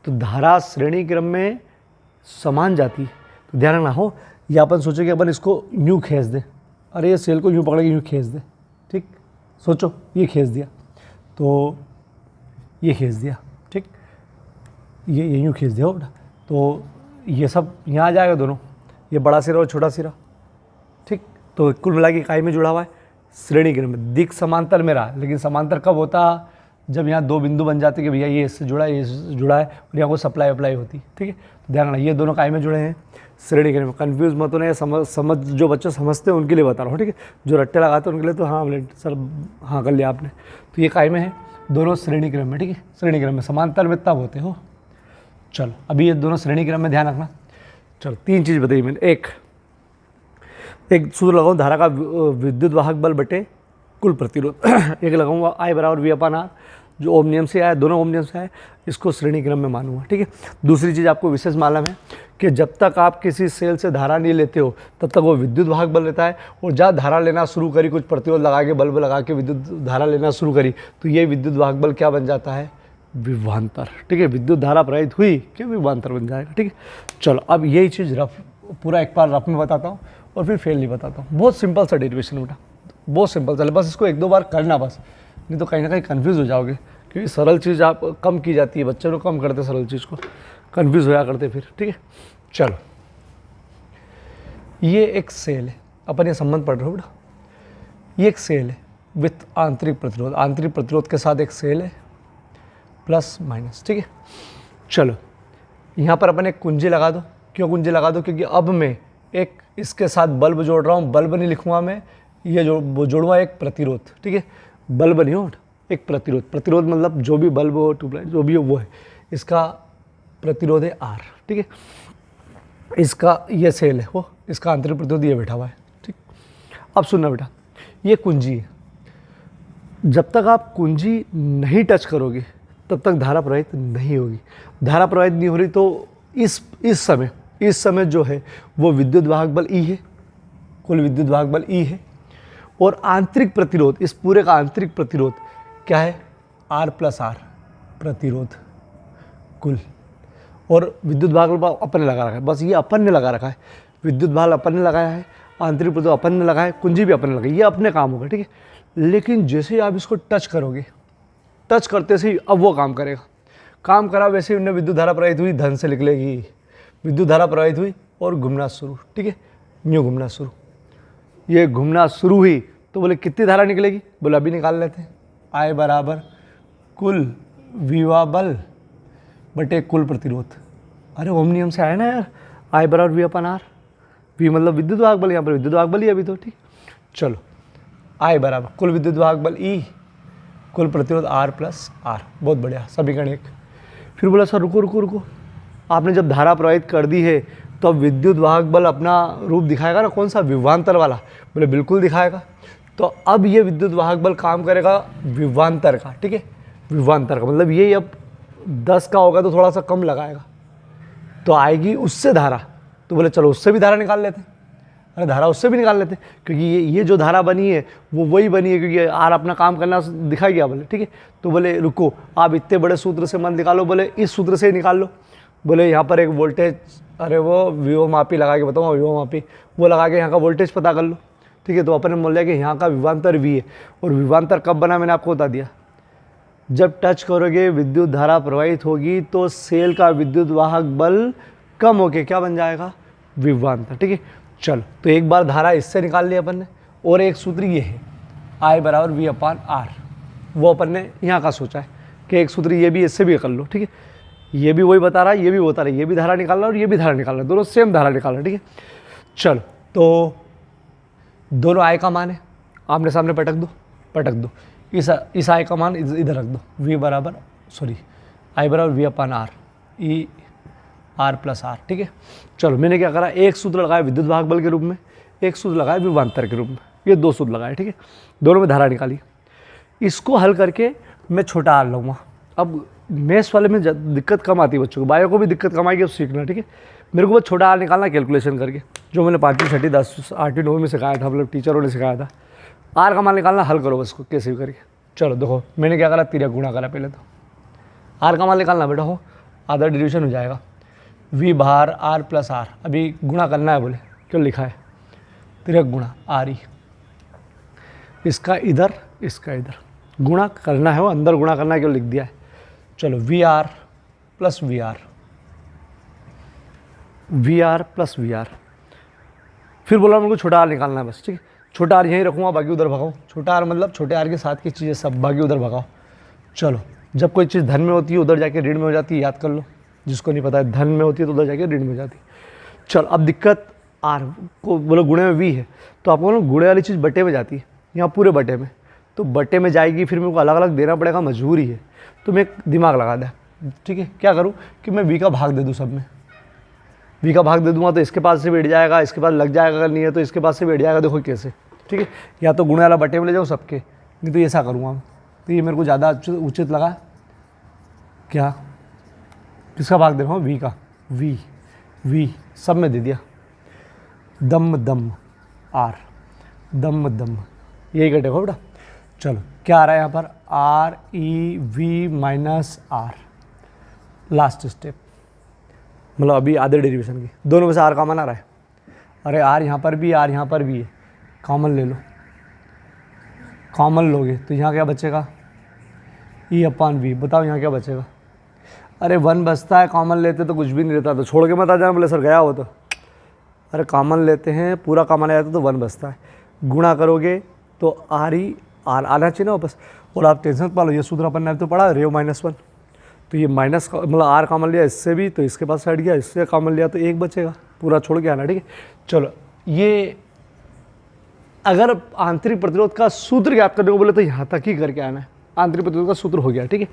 तो धारा श्रेणी क्रम में समान जाती है। तो ध्यान रखना हो, या अपन सोचे कि अपन इसको यूँ खींच दें, अरे ये सेल को यूँ पकड़ के यूँ खींच दें, ठीक, सोचो ये खींच दिया तो ये खींच दिया, ठीक, ये यूँ खींच दिया बेटा, तो ये सब यहाँ आ जाएगा दोनों, ये बड़ा सिरा और छोटा सिरा, ठीक। तो कुल मिला के इकाई में जुड़ा हुआ है श्रेणी क्रम में। दिक् समांतर में रहा, लेकिन समांतर कब होता, जब यहाँ दो बिंदु बन जाते कि भैया ये इससे जुड़ा है, ये इससे जुड़ा है, और यहाँ को सप्लाई अप्लाई होती, ठीक है। तो ध्यान रखना ये दोनों इकाई में जुड़े हैं श्रेणी क्रम में। कन्फ्यूज मत होना, समझ जो बच्चे समझते हैं उनके लिए बता रहा हूँ, ठीक है। जो रट्टे लगाते हैं उनके लिए तो हाँ सर हाँ कर लिया आपने। तो ये इकाई में है, दोनों श्रेणी क्रम में, ठीक है, श्रेणी क्रम में। समांतर में तब होते हो। चलो अभी ये दोनों श्रेणी क्रम में ध्यान रखना। चलो तीन चीज़ बताइए मैंने। एक सूत्र लगाऊँ, धारा का विद्युत वाहक बल बटे कुल प्रतिरोध। एक लगाऊंगा I बराबर V/R, जो ओम नियम से आया, दोनों ओम नियम से आए, इसको श्रेणी क्रम में मानूंगा, ठीक है। दूसरी चीज़ आपको विशेष मालूम है कि जब तक आप किसी सेल से धारा नहीं लेते हो तब तक वो विद्युत वाहक बल लेता है, और जब धारा लेना शुरू करी, कुछ प्रतिरोध लगा के बल्ब लगा के विद्युत धारा लेना शुरू करी, तो ये विद्युत वाहक बल क्या बन जाता है, विभवांतर, ठीक है। विद्युत धारा प्रवाहित हुई कि विभवांतर बन जाएगा, ठीक है। चलो अब यही चीज़ रफ पूरा एक बार रफ में बताता हूँ और फिर फेल नहीं बताता हूँ। बहुत सिंपल सा डेरिवेशन बेटा, बहुत सिंपल चले, बस इसको एक दो बार करना बस, नहीं तो कहीं ना कहीं कन्फ्यूज़ हो जाओगे, क्योंकि सरल चीज़ आप कम की जाती है, बच्चे लोग कम करते सरल चीज़ को, कन्फ्यूज़ होया करते फिर, ठीक है। चलो ये एक सेल है, अपन ये संबंध पढ़ रहे हो बेटा, ये एक सेल है विथ आंतरिक प्रतिरोध, आंतरिक प्रतिरोध के साथ एक सेल है प्लस माइनस, ठीक है। चलो यहाँ पर अपन एक कुंजी लगा दो। क्यों कुंजी लगा दो, क्योंकि अब मैं एक इसके साथ बल्ब जोड़ रहा हूँ, बल्ब नहीं लिखूँगा मैं, ये जोड़ूँगा एक प्रतिरोध, ठीक है। बल्ब नहीं हो, एक प्रतिरोध। प्रतिरोध मतलब जो भी बल्ब हो, ट्यूबलाइट जो भी हो वो है, इसका प्रतिरोध है R, ठीक है। इसका ये सेल है वो, इसका आंतरिक प्रतिरोध ये बैठा हुआ है, ठीक। अब सुनना बेटा, ये कुंजी है, जब तक आप कुंजी नहीं टच करोगे तब तक धारा प्रवाहित नहीं होगी। धारा प्रवाहित नहीं हो रही तो इस समय जो है वो विद्युत वाहक बल E है, कुल विद्युत वाहक बल E है, और आंतरिक प्रतिरोध, इस पूरे का आंतरिक प्रतिरोध क्या है, R प्लस R प्रतिरोध कुल, और विद्युत वाहक बल अपन ने लगा रखा है, बस ये अपन ने लगा रखा है, विद्युत बल अपन ने लगाया है, आंतरिक प्रतिरोध अपन ने लगाए, कुंजी भी अपन ने लगाई, ये अपने काम होगा, ठीक है। लेकिन जैसे ही आप इसको टच करोगे, टच करते से ही अब वो काम करेगा। काम करा वैसे ही उन्हें विद्युत धारा प्रवाहित हुई, धन से निकलेगी, विद्युत धारा प्रवाहित हुई और घूमना शुरू, ठीक है, यूँ घूमना शुरू। ये घूमना शुरू हुई तो बोले कितनी धारा निकलेगी, बोले अभी निकाल लेते हैं। I बराबर कुल विभव बल बटे कुल प्रतिरोध। अरे ओम नियम से आया ना यार, I बराबर V अपन R, V मतलब विद्युत वाहक बल, यहाँ पर विद्युत वाहक बल ही अभी तो, ठीक। चलो I बराबर कुल विद्युत वाहक बल E, कुल प्रतिरोध R प्लस R। बहुत बढ़िया, समीकरण 1। फिर बोला सर रुको रुको रुको, आपने जब धारा प्रवाहित कर दी है तो अब विद्युत वाहक बल अपना रूप दिखाएगा ना, कौन सा, विभवांतर वाला। बोले बिल्कुल दिखाएगा। तो अब ये विद्युत वाहक बल काम करेगा विभवांतर का, ठीक है, विभवांतर का मतलब ये अब 10 का होगा तो थोड़ा सा कम लगाएगा, तो आएगी उससे धारा। तो बोले चलो उससे भी धारा निकाल लेते हैं। अरे धारा उससे भी निकाल लेते हैं, क्योंकि ये जो धारा बनी है वो वही बनी है, क्योंकि आर अपना काम करना दिखाई गया। बोले ठीक है, तो बोले रुको, आप इतने बड़े सूत्र से मत निकालो, बोले इस सूत्र से ही निकाल लो। बोले यहाँ पर एक वोल्टेज, अरे वो विभव मापी लगा के बताऊँ, विभव मापी वो लगा के यहाँ का वोल्टेज पता कर लो, ठीक है। तो अपन ने बोल दिया कि यहाँ का विभवांतर V है, और विभवांतर कब बना मैंने आपको बता दिया, जब टच करोगे विद्युत धारा प्रवाहित होगी तो सेल का विद्युत वाहक बल कम होके क्या बन जाएगा, विभवांतर, ठीक है। चलो तो एक बार धारा इससे निकाल लिया अपन ने, और एक सूत्र ये है I बराबर V/R, वो अपन ने यहाँ का सोचा है कि एक सूत्र ये भी इससे भी कर लो, ठीक है। ये भी वही बता रहा है, ये भी बता रहा है, ये भी धारा निकालना और ये भी धारा निकालना, दोनों सेम धारा निकालना, ठीक है। चलो तो दोनों I का मान है, आमने सामने पटक दो। इस I का मान इधर रख दो, I बराबर V/R, E R plus R, ठीक है। चलो मैंने क्या करा, एक सूत्र लगाया विद्युत वाहक बल के रूप में, एक सूत्र लगाया विभवांतर के रूप में, ये दो सूत्र लगाए, ठीक है। दोनों में धारा निकाली। इसको हल करके मैं छोटा R लूँगा। अब मैथ्स वाले में दिक्कत कम आती है बच्चों को, बायो को भी दिक्कत कम आएगी, अब सीखना, ठीक है। मेरे को बस छोटा R निकालना कैलकुलेशन करके, जो मैंने 5वीं 6वीं 10 8वीं 9वीं में सिखाया था, मतलब टीचरों ने सिखाया था। R का मान निकालना, हल करो बस को कैसे भी करके। चलो देखो मैंने क्या करा, तिरक गुणा करा पहले तो। R का मान निकालना बेटा हो, आधा डिविजन हो जाएगा, V बाहर R प्लस R, अभी गुणा करना है, बोले क्यों लिखा है, तिरक गुणा RE, इसका इधर इसका इधर गुणा करना है, वो अंदर गुणा करना है, क्यों लिख दिया है। चलो VR प्लस VR, फिर बोला मेरे को छोटा R निकालना है बस, ठीक है। छोटा R यहीं रखूँगा, बाकी उधर भगाओ। छोटा R मतलब छोटे R के साथ की चीज़ें सब, बाकी उधर भगाओ। चलो जब कोई चीज़ धन में होती है उधर जाके ऋण में हो जाती है, याद कर लो, जिसको नहीं पता है, धन में होती है तो उधर जाके ऋण में हो जाती है। चलो अब दिक्कत R को बोलो गुणे में V है, तो आपको ना गुणे वाली चीज़ बटे में जाती है, यहाँ पूरे बटे में, तो बटे में जाएगी, फिर मेरे को अलग अलग देना पड़ेगा, मजबूरी है। तो मैं दिमाग लगा दिया, ठीक है, क्या करूँ कि मैं V का भाग दे दूँ सब में, V का भाग दे दूंगा तो इसके पास से बैठ जाएगा, इसके पास लग जाएगा, अगर नहीं है तो इसके पास से बैठ जाएगा। देखो कैसे, ठीक है, या तो गुणे वाला बटे में ले जाऊँ सबके, नहीं तो ऐसा करूँगा। तो ये मेरे को ज़्यादा उचित लगा। क्या, किसका भाग दे रहा हूँ, V का, V सब में दे दिया, दम R, दम यही कटेगा बेटा। चलो क्या आ रहा है यहाँ पर, REV minus R, last step, मतलब अभी आधे डेरिवेशन की, दोनों में से R कॉमन आ रहा है। अरे R यहाँ पर भी, R यहाँ पर भी है, कॉमन ले लो, कॉमन लोगे तो यहाँ क्या बचेगा, E/V, बताओ यहाँ क्या बचेगा। अरे 1 बचता है, कॉमन लेते तो कुछ भी नहीं रहता, तो छोड़ के मत आ जाना, बोले सर गया हो तो। अरे कॉमन लेते हैं, पूरा कॉमन आ जाता तो 1 बचता है, गुणा करोगे तो R आना चाहिए ना वापस। और आप टेंशन मत पालो, ये सूत्र अपन ने तो पढ़ा, रेव -1, तो ये माइनस मतलब R कॉमन लिया इससे भी, तो इसके पास हट गया, इससे कॉमन लिया तो 1 बचेगा, पूरा छोड़ के आना, ठीक है। चलो ये अगर आंतरिक प्रतिरोध का सूत्र याद करने को बोले तो यहाँ तक ही करके आना है, आंतरिक प्रतिरोध का सूत्र हो गया, ठीक है।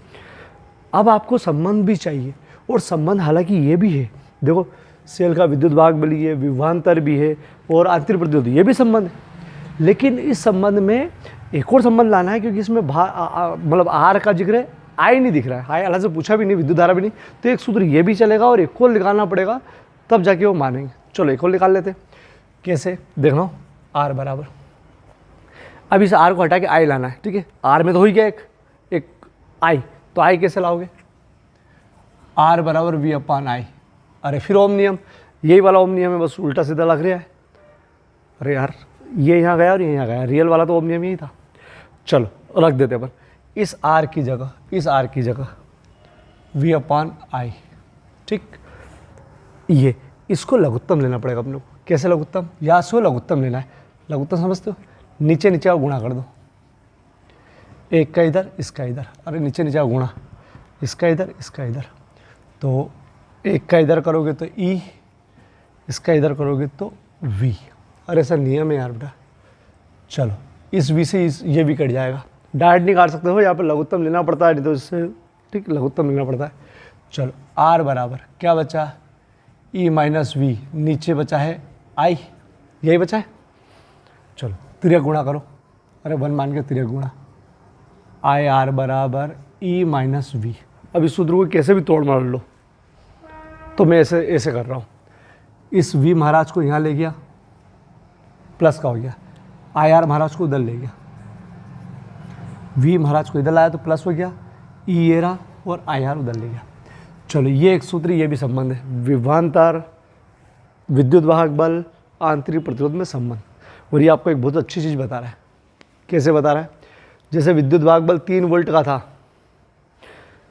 अब आपको संबंध भी चाहिए, और संबंध हालांकि ये भी है, देखो सेल का विद्युत वाहक बल है, विभवांतर भी है, और आंतरिक प्रतिरोध ये भी संबंध है। लेकिन इस संबंध में एक और संबंध लाना है, क्योंकि इसमें मतलब R का जिक्र है, I नहीं दिख रहा है, I अलग से पूछा भी नहीं, विद्युत धारा भी नहीं, तो एक सूत्र ये भी चलेगा और एक और निकालना पड़ेगा, तब जाके वो मानेंगे। चलो एक और निकाल लेते, कैसे देखना, R बराबर, अब इस R को हटा के I लाना है, ठीक है। R में तो हो ही गया एक I, तो I कैसे लाओगे, R बराबर V/I। अरे फिर ओम नियम, यही वाला ओम नियम है, बस उल्टा सीधा लग रहा है। अरे यार ये यहाँ गया और ये यहाँ गया, रियल वाला तो ओम नियम ही था। चलो रख देते अपन इस आर की जगह v अपॉन आई, ठीक। ये इसको लघुत्तम लेना पड़ेगा अपने को। कैसे लघुत्तम? या सो लघुत्तम लेना है। लघुत्तम समझते हो? नीचे नीचे गुणा कर दो, एक का इधर इसका इधर, अरे नीचे नीचे गुणा, इसका इधर इसका इधर, तो एक का इधर करोगे तो e, इसका इधर करोगे तो v। अरे सर नियम है यार बेटा। चलो इस v से ये भी कट जाएगा, डायरेक्ट नहीं काट सकते हो, यहाँ पर लघुत्तम लेना पड़ता है, नहीं तो इससे ठीक लघुत्तम लेना पड़ता है। चलो r बराबर क्या बचा? e माइनस वी, नीचे बचा है i, यही बचा है। चलो तिर्यक गुणा करो, अरे 1 मान के तिर्यक गुणा, आई आर बराबर e माइनस वी। अब इस सूत्र को कैसे भी तोड़ मार लो, तो मैं ऐसे कर रहा हूँ, इस v महाराज को यहाँ ले गया, प्लस का हो गया, आई आर महाराज को उधर ले गया, v महाराज को इधर लाया तो प्लस हो गया, e ये रहा और आई आर उधर ले गया। चलो ये एक सूत्र, ये भी संबंध है, विभवांतर, विद्युत वाहक बल, आंतरिक प्रतिरोध में संबंध। और ये आपको एक बहुत अच्छी चीज़ बता रहा है। कैसे बता रहा है? जैसे विद्युत वाहक बल 3 वोल्ट का था,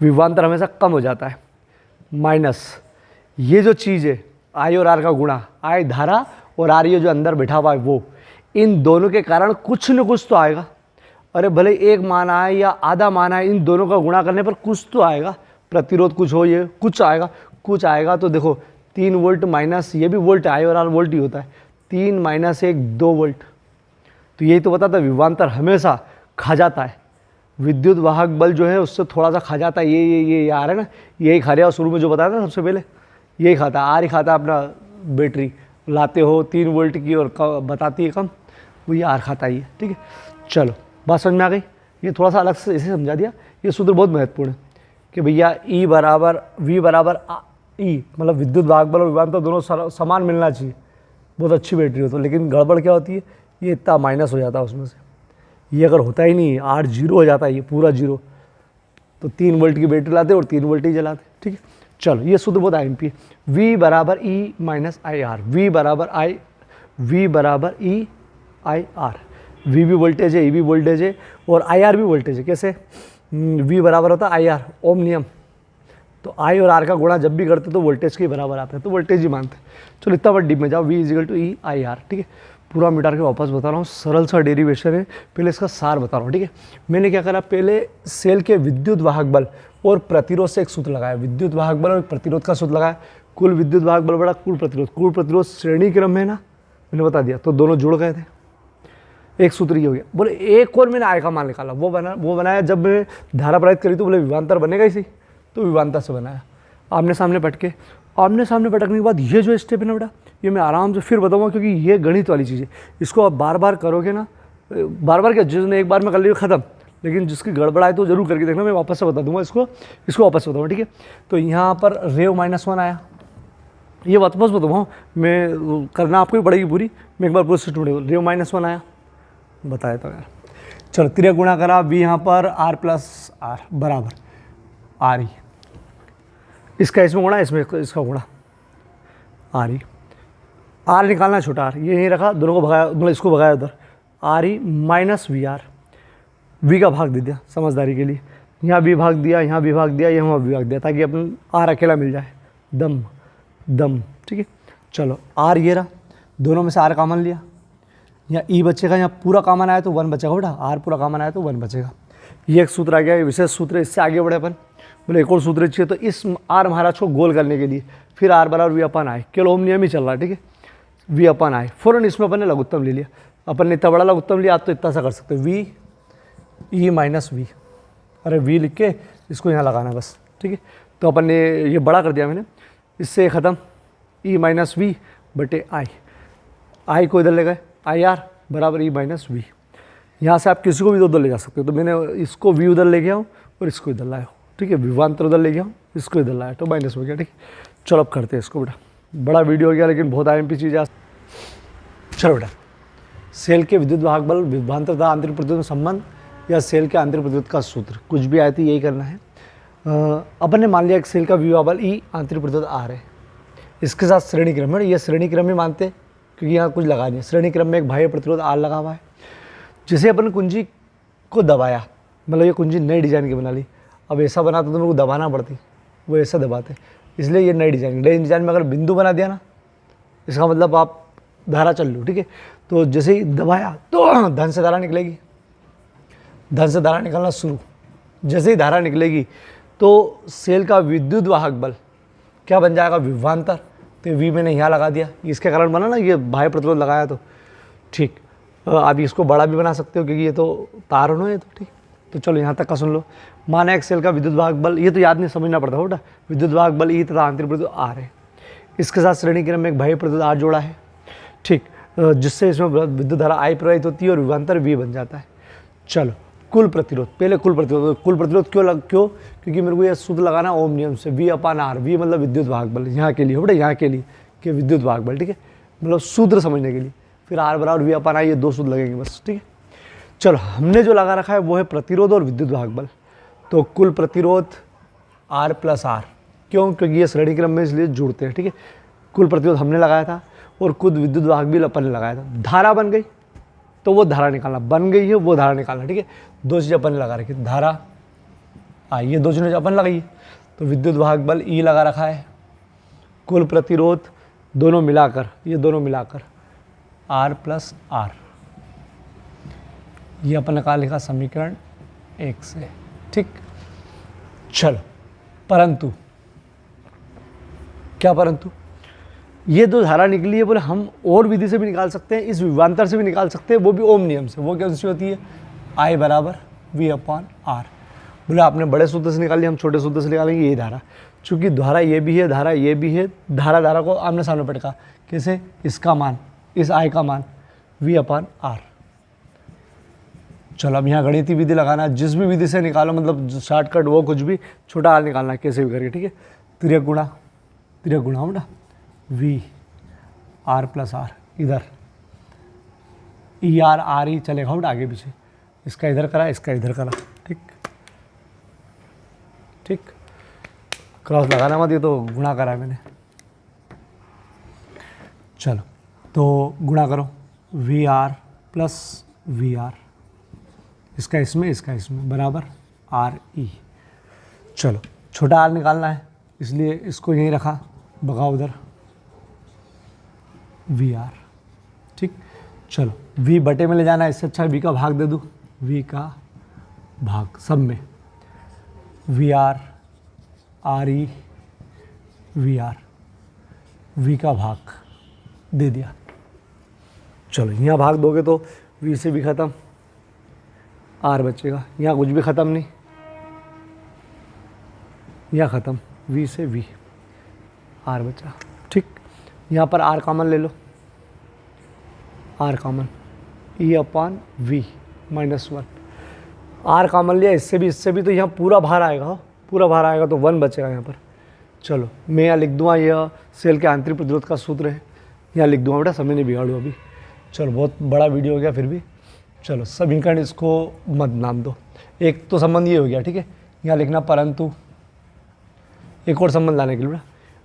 विभवांतर हमेशा कम हो जाता है, माइनस ये जो चीज़ है आई और आर का गुणा, आई धारा और आर ये जो अंदर बैठा हुआ है वो, इन दोनों के कारण कुछ न कुछ तो आएगा। अरे भले एक मान आए या आधा मान आए, इन दोनों का गुणा करने पर कुछ तो आएगा, प्रतिरोध कुछ हो, ये कुछ आएगा। तो देखो 3 वोल्ट माइनस ये भी वोल्ट, आई और आर वोल्ट ही होता है, 3 माइनस 1 2 वोल्ट। तो यही तो बताता है विभवांतर हमेशा खा जाता है, विद्युत वाहक बल जो है उससे थोड़ा सा खा जाता है। ये आ रहा है ना, यही खा रहा है। शुरू में जो बताया था सबसे पहले यही खाता है, आर ही खाता है। अपना बैटरी लाते हो 3 वोल्ट की और बताती है कम, वो ये आर खाता ही है, ठीक है। चलो बात समझ में आ गई। ये थोड़ा सा अलग से इसे समझा दिया। ये सूत्र बहुत महत्वपूर्ण है कि भैया E बराबर V बराबर E, मतलब विद्युत वाहक बल और विभवांतर दोनों समान मिलना चाहिए, बहुत अच्छी बैटरी हो तो। लेकिन गड़बड़ क्या होती है, ये इतना माइनस हो जाता है उसमें से, ये अगर होता ही नहीं, R 0 हो जाता है, ये पूरा 0, तो 3 वोल्ट की बैटरी लाते और 3 वोल्ट ही जलाते, ठीक है। चलो ये सूत्र बहुत IMP है, V बराबर E minus I R, V बराबर E आई आर। V भी वोल्टेज है, E भी वोल्टेज है और आई आर भी वोल्टेज है। कैसे? V बराबर होता है आई आर, ओम नियम। तो I और R का गुणा जब भी करते तो वोल्टेज के बराबर आता है, तो वोल्टेज ही मानते हैं। चलो इतना बड़ा डीप में जाओ, V equal to E I R, ठीक है। पूरा मिटा के वापस बता रहा हूँ, सरल सा डेरिवेशन है, पहले इसका सार बता रहा हूँ, ठीक है। मैंने क्या करा, पहले सेल के विद्युत वाहक बल और प्रतिरोध से एक सूत्र लगाया, विद्युत वाहक बल और प्रतिरोध का सूत्र लगाया। कुल विद्युत वाहक बल बड़ा कुल प्रतिरोध श्रेणी क्रम में ना, मैंने बता दिया, तो दोनों जुड़ गए थे, एक सूत्र ये हो गया। बोले एक और मैंने आय का मान निकाला, वो बनाया जब मैंने धारा प्रवाहित करी तो बोले विभवांतर बनेगा ही सही, तो विभवांतर से बनाया। आमने सामने पटके, आमने सामने पटकने के बाद ये जो स्टेप है ना बेटा, ये मैं आराम से फिर बताऊंगा, क्योंकि ये गणित वाली चीज़ है। इसको आप बार बार करोगे ना, बार बार क्या, जिसने एक बार में कर लिया खत्म, लेकिन जिसकी गड़बड़ आए तो जरूर करके देखना, मैं वापस से बता दूंगा इसको वापस बताऊँगा, ठीक है। तो यहाँ पर रेव -1 आया, ये वापस बताऊँ, मैं करना आपको ही पड़ेगी पूरी, मैं एक बार पूरी सिस्टम रेव -1 आया बताया तो यार। चलो तिर्यक गुणा करा, V यहाँ पर R प्लस R बराबर R ही, इसका इसमें गुणा, इसमें इसका गुणा R ही। R निकालना छोटा R, ये नहीं रखा, दोनों को भगाया, मतलब इसको भगाया उधर, R ही माइनस VR, V का भाग दे दिया समझदारी के लिए, यहाँ V भाग दिया, यहाँ V भाग दिया, यहाँ V भाग दिया, ताकि अपन R अकेला मिल जाए, दम, ठीक है। चलो R ये रहा, दोनों में से R कॉमन लिया, यहाँ E बचेगा, यहाँ पूरा कॉमन आया तो 1 बचेगा बेटा, R पूरा कॉमन आया तो 1 बचेगा। ये एक सूत्र आ गया, ये विशेष सूत्र है, इससे आगे बढ़े अपन। बोले एक और सूत्र चाहिए, तो इस R महाराज को गोल करने के लिए फिर R बराबर V अपन आए, केवल ओम नियम ही चल रहा है, ठीक है। V अपन आए, फ़ौरन इसमें अपन ने लघुत्तम ले लिया, अपन ने इतना बड़ा लघुत्तम लिया, आप तो इतना सा कर सकते हो, V E माइनस V, अरे V लिख के इसको यहाँ लगाना बस, ठीक है। तो अपन ने ये बड़ा कर दिया मैंने, इससे ख़त्म, E माइनस V बटे I को इधर ले गए, आई आर बराबर E माइनस वी। यहाँ से आप किसी को भी उधर ले जा सकते हो, तो मैंने इसको V उधर ले गया हूँ और इसको इधर लाया हूँ, ठीक है। विभवांतर उधर ले गया हूँ, इसको इधर लाया, तो माइनस हो गया, ठीक है। चलो अब करते हैं इसको बेटा, बड़ा वीडियो हो गया लेकिन बहुत IMP चीज़ है। चलो बेटा, सेल के विद्युत वाहक बल, विभवांतर तथा आंतरिक प्रतिरोध में संबंध, या सेल के आंतरिक प्रतिरोध का सूत्र, कुछ भी आए थे यही करना है। अपन ने मान लिया कि सेल का विभव बल E, आंतरिक प्रतिरोध R है, इसके साथ श्रेणी क्रम है, ये श्रेणी क्रम में मानते, क्योंकि यहाँ कुछ लगा नहीं है। श्रेणी क्रम में एक बाह्य प्रतिरोध R लगा हुआ है, जिसे अपन कुंजी को दबाया, मतलब ये कुंजी नई डिज़ाइन की बना ली। अब ऐसा बना तो मेरे को दबाना पड़ती, वो ऐसा दबाते, इसलिए ये नई डिज़ाइन में अगर बिंदु बना दिया ना, इसका मतलब आप धारा चल लो, ठीक है। तो जैसे ही दबाया तो धन से धारा निकलेगी, धन से धारा निकलना शुरू। जैसे ही धारा निकलेगी तो सेल का विद्युत वाहक बल क्या बन जाएगा, विभवांतर। तो V मैंने यहाँ लगा दिया, इसके कारण बना ना ये बाह्य प्रतिरोध लगाया, तो ठीक। आप इसको बड़ा भी बना सकते हो क्योंकि ये तो तार होना है, तो ठीक। तो चलो यहाँ तक का सुन लो। माना एक सेल का विद्युत वाहक बल, ये तो याद नहीं समझना पड़ता बेटा, विद्युत वाहक बल E तथा आंतरिक प्रतिरोध R है। इसके साथ श्रेणी क्रम में एक बाह्य प्रतिरोध R जोड़ा है, ठीक, जिससे इसमें विद्युत धारा I प्रवाहित होती है और विभवांतर V बन जाता है। चलो कुल प्रतिरोध, पहले कुल प्रतिरोध क्यों, क्योंकि मेरे को यह सूत्र लगाना ओम नियम से, V/R। V मतलब विद्युत वाहक बल, यहाँ के लिए बेटा, यहाँ के लिए कि विद्युत वाहक बल, ठीक है, मतलब सूत्र समझने के लिए। फिर R बराबर V/I, ये दो सूत्र लगेंगे बस, ठीक है। चलो हमने जो लगा रखा है वो है प्रतिरोध और विद्युत वाहक बल। तो कुल प्रतिरोध R + R, क्यों, क्योंकि ये श्रेणी क्रम में इसलिए जुड़ते हैं, ठीक है। कुल प्रतिरोध हमने लगाया था और खुद विद्युत वाहक भी अपन ने लगाया था। धारा बन गई तो वो धारा निकालना, बन गई है वो धारा निकालना, ठीक है। दो चीज़ें अपन ने लगा रखी, धारा ये दो चीज़ें अपन लगाई, तो विद्युत वाहक बल E लगा रखा है, कुल प्रतिरोध दोनों मिलाकर, ये दोनों मिलाकर R + R, ये अपन ने कहा लिखा समीकरण 1 से, ठीक। चलो परंतु क्या, परंतु ये दो धारा निकली है, बोले हम और विधि से भी निकाल सकते हैं, इस विभवांतर से भी निकाल सकते हैं, वो भी ओम नियम से। वो कौन सी होती है, I = V/R। बोले आपने बड़े सूत्र से निकाली, हम छोटे सूत्र से निकालेंगे ये धारा, चूँकि धारा ये भी है, धारा ये भी है, धारा को आमने सामने पटका, कैसे, इसका मान, इस I का मान V/R। चलो अब यहाँ गणितीय विधि लगाना, जिस भी विधि से निकालो, मतलब शॉर्टकट वो कुछ भी, छोटा R निकालना है कैसे भी करके, ठीक है। तिर्यक गुणा बेटा V/R + R, इधर ER RE चलेगा बेटा आगे पीछे, इसका इधर करा, इसका इधर करा, ठीक ठीक। क्रॉस लगाना मत, ये तो गुणा करा है मैंने। चलो तो गुणा करो, VR + VR, इसका इसमें बराबर RE। चलो छोटा R निकालना है, इसलिए इसको यहीं रखा, भगाओ उधर VR, ठीक। चलो V बटे में ले जाना है, इससे अच्छा V का भाग दे दूँ, V का भाग सब में, VR RE VR, V का भाग दे दिया। चलो यहाँ भाग दोगे तो V से भी ख़त्म, R बचेगा, यहाँ कुछ भी ख़त्म नहीं, यहाँ ख़त्म, V से V, R बचा, ठीक। यहाँ पर R कॉमन ले लो, R common, E/V -1, R common लिया, इससे भी, तो यहाँ पूरा भार आएगा, पूरा भार आएगा तो 1 बचेगा यहाँ पर। चलो मैं यहाँ लिख दूँगा, यह सेल के आंतरिक प्रतिरोध का सूत्र है, यहाँ लिख दूँगा बेटा, समय नहीं बिगाड़ू अभी। चलो बहुत बड़ा वीडियो हो गया फिर भी, चलो समीकरण इसको मत नाम दो। एक तो संबंध ये हो गया, ठीक है, यहाँ लिखना परंतु, एक और संबंध लाने के लिए बेटा,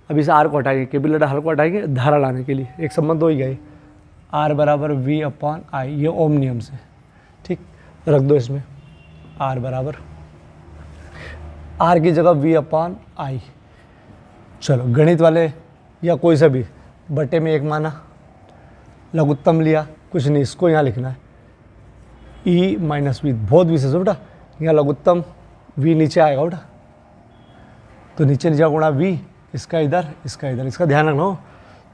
अब इस R को हटाएंगे, कैपिटल R को हटाएंगे, धारा लाने के लिए एक संबंध हो ही गया, R = V/I, ये ओम नियम से, ठीक। रख दो इसमें R बराबर, R की जगह V/I। चलो गणित वाले या कोई सा भी बटे में 1 माना, लघुत्तम लिया, कुछ नहीं, इसको यहाँ लिखना है E - V, बहुत विशेष हो बेटा, यहाँ लघुत्तम V नीचे आएगा बेटा, तो नीचे गुणा V, इसका इधर, इसका ध्यान रखना हो।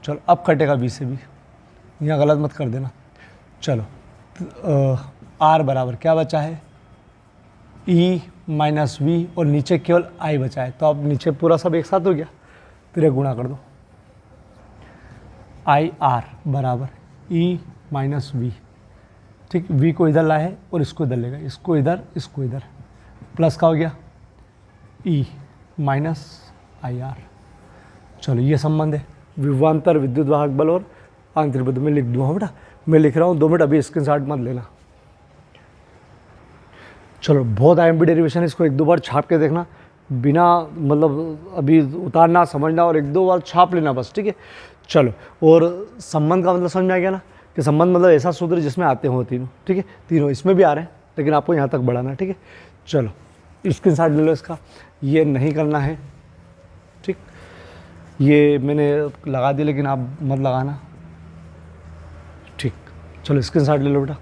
चलो अब कटेगा V से भी, यहाँ गलत मत कर देना। चलो R बराबर क्या बचा है, E - V, और नीचे केवल I बचा है, तो अब नीचे पूरा सब एक साथ हो गया, फिर गुणा कर दो, IR बराबर E - V, ठीक। V को इधर लाए और इसको इधर लेगा, इसको इधर, प्लस का हो गया E - IR। चलो ये संबंध है, विभवांतर विद्युत वाहक बल और आंतरिक प्रतिरोध में लिख दूँगा बेटा, मैं लिख रहा हूँ, 2 मिनट, अभी स्क्रीनशॉट मत लेना। चलो बहुत IMP डेरिवेशन है, इसको 1-2 बार छाप के देखना, बिना मतलब अभी उतारना, समझना और एक दो बार छाप लेना बस, ठीक है। चलो, और संबंध का मतलब समझ में आ गया ना, कि संबंध मतलब ऐसा सूत्र जिसमें आते हो तीनों, ठीक है। तीनों इसमें भी आ रहे हैं, लेकिन आपको यहाँ तक बढ़ाना है, ठीक है। चलो स्क्रीनशॉट ले लो इसका, ये नहीं करना है, ठीक। ये मैंने लगा दिया, लेकिन आप मत लगाना, ठीक। चलो स्क्रीनशॉट ले लो बेटा।